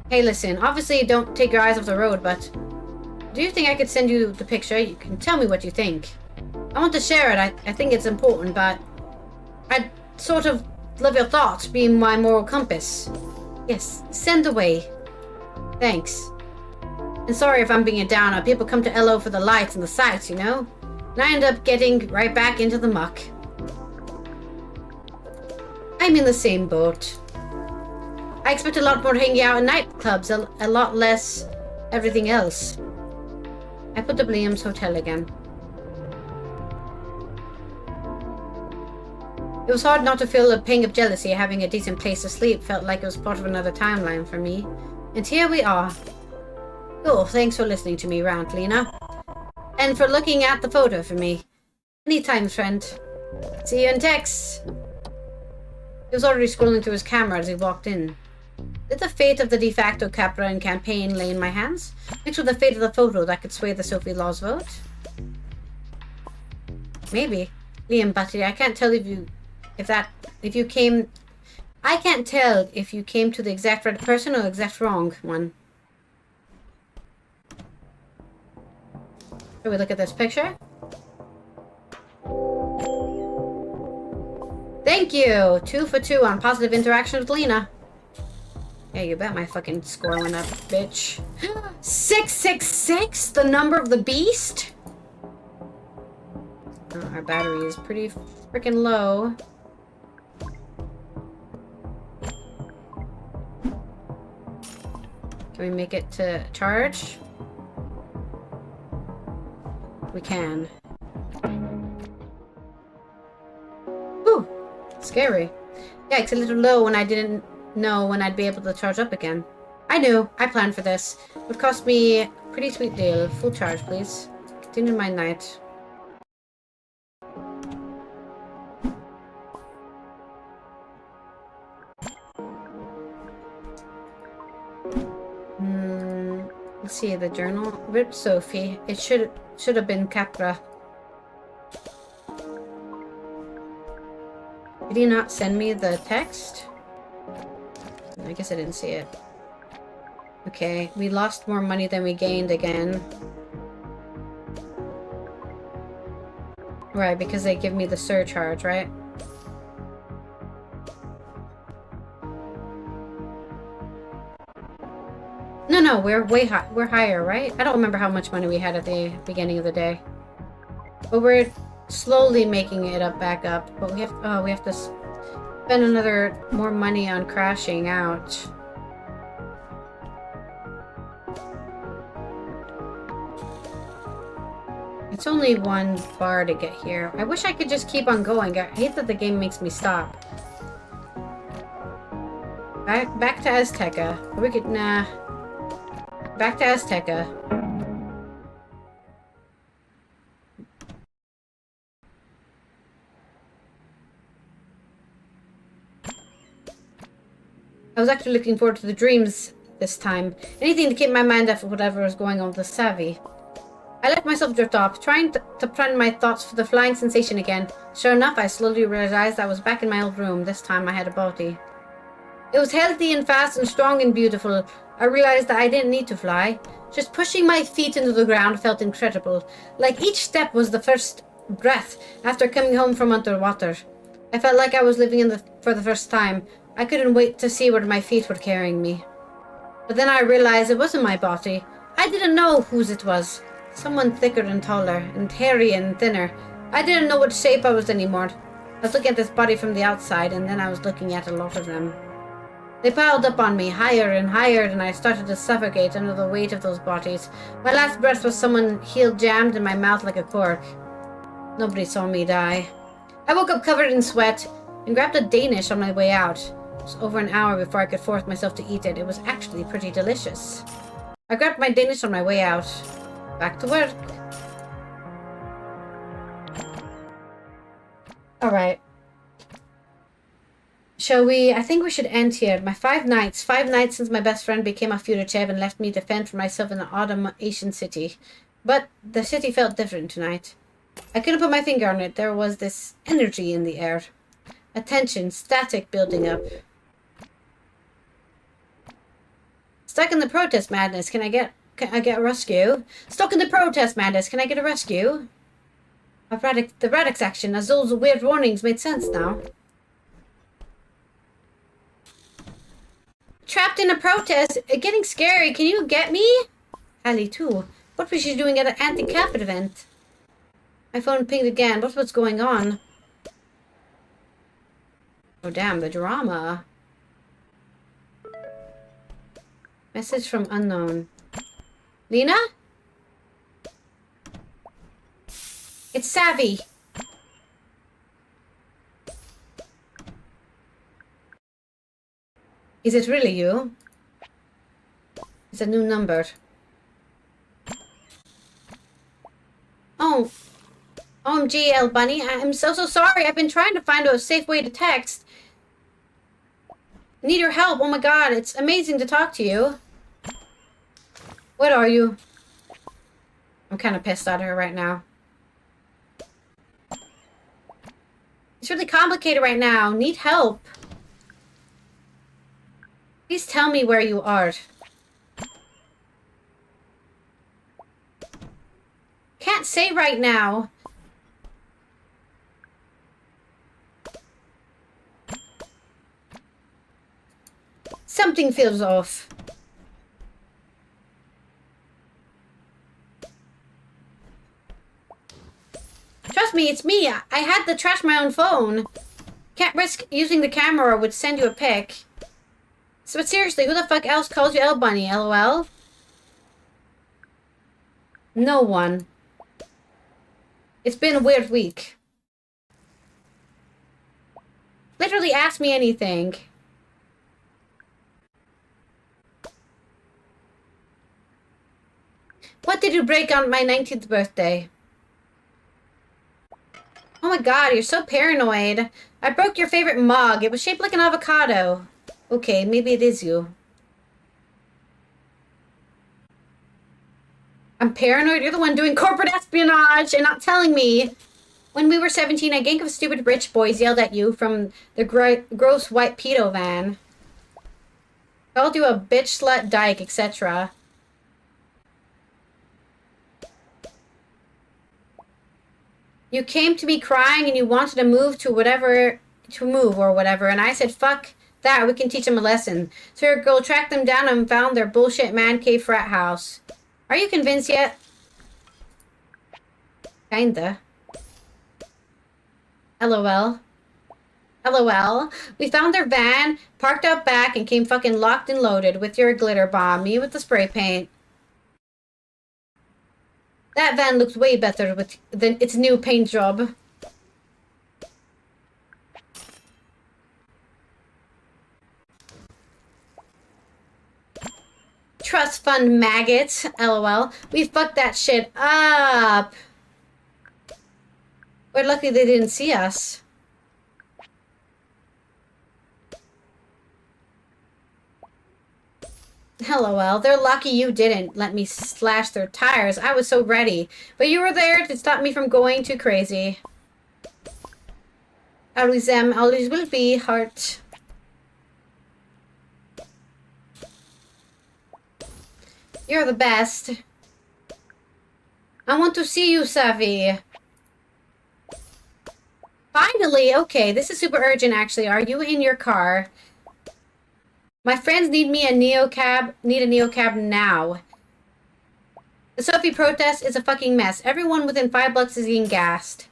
Hey, listen. Obviously, don't take your eyes off the road, but... do you think I could send you the picture? You can tell me what you think. I want to share it. I think it's important, but... I'd sort of love your thoughts being my moral compass. Yes, send away. Thanks. And sorry if I'm being a downer. People come to LO for the lights and the sights, you know? And I end up getting right back into the muck. I'm in the same boat. I expect a lot more hanging out in nightclubs, a lot less everything else. I put up Liam's hotel again. It was hard not to feel a pang of jealousy. Having a decent place to sleep felt like it was part of another timeline for me. And here we are. Cool, thanks for listening to me rant, Lena. And for looking at the photo for me. Anytime, friend. See you in text. He was already scrolling through his camera as he walked in. Did the fate of the de facto Capra and campaign lay in my hands? Mixed with the fate of the photo that could sway the Sophie Laws vote? Maybe. Liam Butty, I can't tell I can't tell if you came to the exact right person or exact wrong one. Shall we look at this picture? Thank you! 2 for 2 on positive interaction with Lena. Yeah, you bet my fucking score went up, bitch. 666? The number of the beast? Oh, our battery is pretty freaking low. Can we make it to charge? We can. Ooh, scary. Yeah, it's a little low when I didn't know when I'd be able to charge up again. I knew. I planned for this. It would cost me a pretty sweet deal. Full charge, please. Continue my night. Let's see the journal. Rip Sophie. It should have been Capra. Did he not send me the text? I guess I didn't see it. Okay, we lost more money than we gained again. Right, because they give me the surcharge, right? No, we're way high. We're higher, right? I don't remember how much money we had at the beginning of the day. But we're slowly making it back up. But we have to spend more money on crashing out. It's only 1 bar to get here. I wish I could just keep on going. I hate that the game makes me stop. Back to Azteca. We could back to Azteca. I was actually looking forward to the dreams this time. Anything to keep my mind off of whatever was going on with the Savvy. I let myself drift off, trying to plan my thoughts for the flying sensation again. Sure enough, I slowly realized I was back in my old room. This time I had a body. It was healthy and fast and strong and beautiful. I realized that I didn't need to fly. Just pushing my feet into the ground felt incredible. Like each step was the first breath after coming home from underwater. I felt like I was living for the first time. I couldn't wait to see where my feet were carrying me. But then I realized it wasn't my body. I didn't know whose it was. Someone thicker and taller, and hairy and thinner. I didn't know what shape I was anymore. I was looking at this body from the outside, and then I was looking at a lot of them. They piled up on me, higher and higher, and I started to suffocate under the weight of those bodies. My last breath was someone heel jammed in my mouth like a cork. Nobody saw me die. I woke up covered in sweat, and grabbed a Danish on my way out. It was over an hour before I could force myself to eat it. It was actually pretty delicious. I grabbed my Danish on my way out. Back to work. Alright. Shall we? I think we should end here. My 5 nights. 5 nights since my best friend became a fugitive and left me to fend for myself in an autumn Asian city. But the city felt different tonight. I couldn't put my finger on it. There was this energy in the air. A tension, static building up. Stuck in the protest madness. Can I get a rescue? Stuck in the protest madness. Can I get a rescue? The Radix action. Azul's weird warnings made sense now. Trapped in a protest. Getting scary. Can you get me? Ali too. What was she doing at an anti-cap event? My phone pinged again. What's going on? Oh damn, the drama. Message from unknown. Lena? It's Savvy. Is it really you? It's a new number. Oh. OMG, L Bunny. I'm so sorry. I've been trying to find a safe way to text. Need your help. Oh my god, it's amazing to talk to you. What are you? I'm kind of pissed at her right now. It's really complicated right now. Need help. Please tell me where you are. Can't say right now. Something feels off. Trust me, it's me. I had to trash my own phone. Can't risk using the camera or would send you a pic. So, but seriously, who the fuck else calls you L Bunny, LOL? No one. It's been a weird week. Literally ask me anything. What did you break on my 19th birthday? Oh my god, you're so paranoid. I broke your favorite mug. It was shaped like an avocado. Okay, maybe it is you. I'm paranoid? You're the one doing corporate espionage and not telling me. When we were 17, a gang of stupid rich boys yelled at you from the gross white pedo van. Called you a bitch, slut, dyke, etc. You came to me crying and you wanted to move to whatever, and I said, fuck that, we can teach them a lesson. So your girl tracked them down and found their bullshit man cave frat house. Are you convinced yet? Kinda. LOL. LOL. We found their van, parked out back, and came fucking locked and loaded with your glitter bomb, me with the spray paint. That van looks way better than its new paint job. Trust fund maggots, LOL. We fucked that shit up. We're lucky they didn't see us. LOL. They're lucky you didn't let me slash their tires. I was so ready. But you were there to stop me from going too crazy. Always am, always will be, heart. You're the best. I want to see you, Savvy. Finally! Okay, this is super urgent, actually. Are you in your car? My friends need a neocab now. The Sophie protest is a fucking mess. Everyone within 5 blocks is being gassed.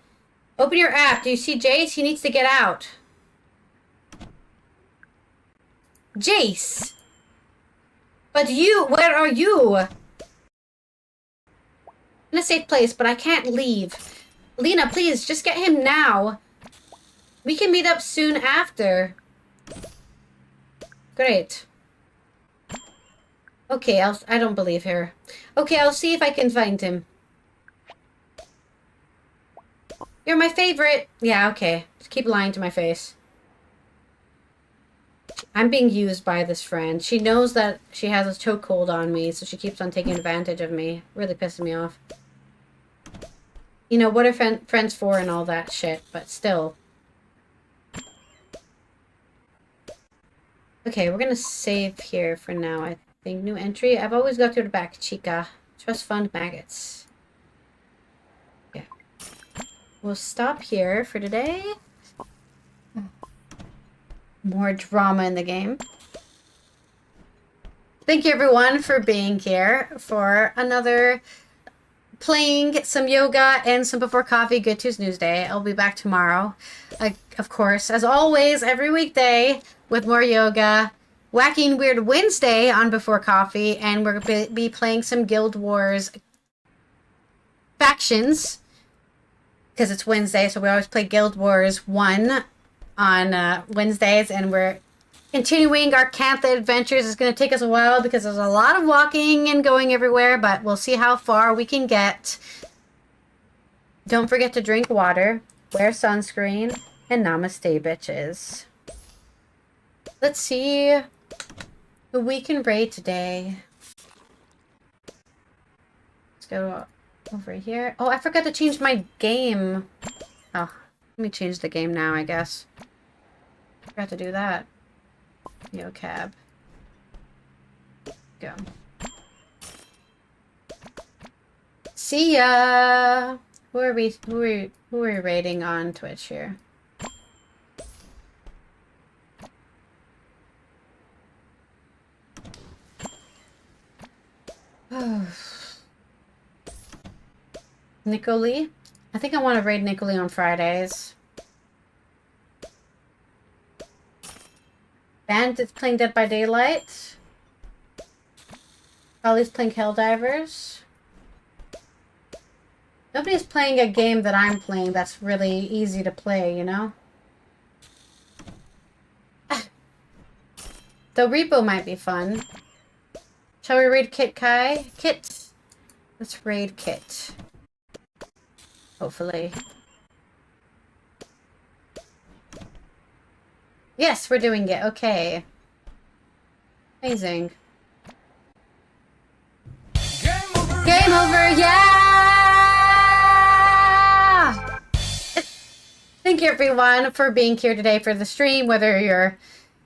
Open your app. Do you see Jace? He needs to get out. Jace! But you, where are you? In a safe place, but I can't leave. Lena, please, just get him now. We can meet up soon after. Great. Okay, I don't believe her. Okay, I'll see if I can find him. You're my favorite. Yeah, okay. Just keep lying to my face. I'm being used by this friend. She knows that she has a chokehold on me, so she keeps on taking advantage of me. Really pissing me off. You know, what are friends for and all that shit, but still. Okay, we're gonna save here for now, I think. New entry. I've always got to the back, chica. Trust fund maggots. Yeah. We'll stop here for today. More drama in the game. Thank you everyone for being here for another playing some yoga and some before coffee good to snooze day. I'll be back tomorrow. Of course, as always, every weekday with more yoga. Wacky and Weird Wednesday on Before Coffee, and we're going to be playing some Guild Wars factions because it's Wednesday, so we always play Guild Wars 1 on Wednesdays, and we're continuing our Cantha adventures. It's going to take us a while because there's a lot of walking and going everywhere, but we'll see how far we can get. Don't forget to drink water, wear sunscreen, and namaste, bitches. Let's see who we can raid today. Let's go over here. Oh, I forgot to change my game. Oh, let me change the game now, I guess. Forgot to do that. Yo, cab. Go. See ya! Who are we raiding on Twitch here? Nicoli? I think I want to raid Nicoli on Fridays. Bandit's playing Dead by Daylight. Holly's playing Helldivers. Nobody's playing a game that I'm playing that's really easy to play, you know? The repo might be fun. Shall we raid Kit Kai? Kit? Let's raid Kit. Hopefully. Yes, we're doing it. Okay. Amazing. Game over! Game over! Yeah! Thank you everyone for being here today for the stream, whether you're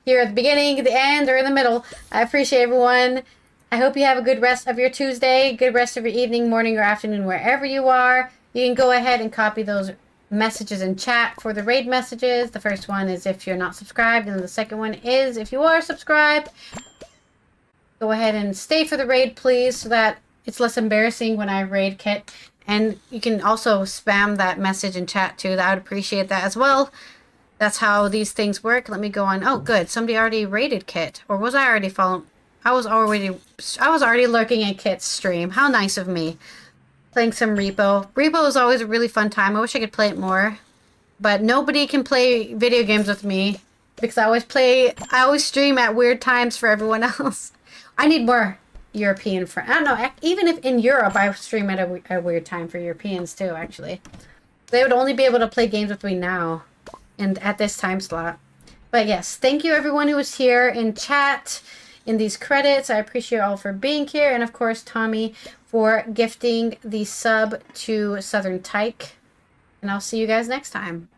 here at the beginning, the end, or in the middle. I appreciate everyone. I hope you have a good rest of your Tuesday, good rest of your evening, morning, or afternoon, wherever you are. You can go ahead and copy those messages in chat for the raid messages. The first one is if you're not subscribed, and the second one is if you are subscribed. Go ahead and stay for the raid, please, so that it's less embarrassing when I raid Kit. And you can also spam that message in chat too. I would appreciate that as well. That's how these things work. Let me go on. Oh, good. Somebody already raided Kit. Or was I already following? I was already lurking at Kit's stream. How nice of me. Playing some Repo. Repo is always a really fun time. I wish I could play it more. But nobody can play video games with me. Because I always stream at weird times for everyone else. I need more European friends. I don't know. Even if in Europe, I stream at a weird time for Europeans too, actually. They would only be able to play games with me now. And at this time slot. But yes, thank you everyone who was here in chat. In these credits, I appreciate you all for being here, and of course Tommy for gifting the sub to Southern Tyke, and I'll see you guys next time.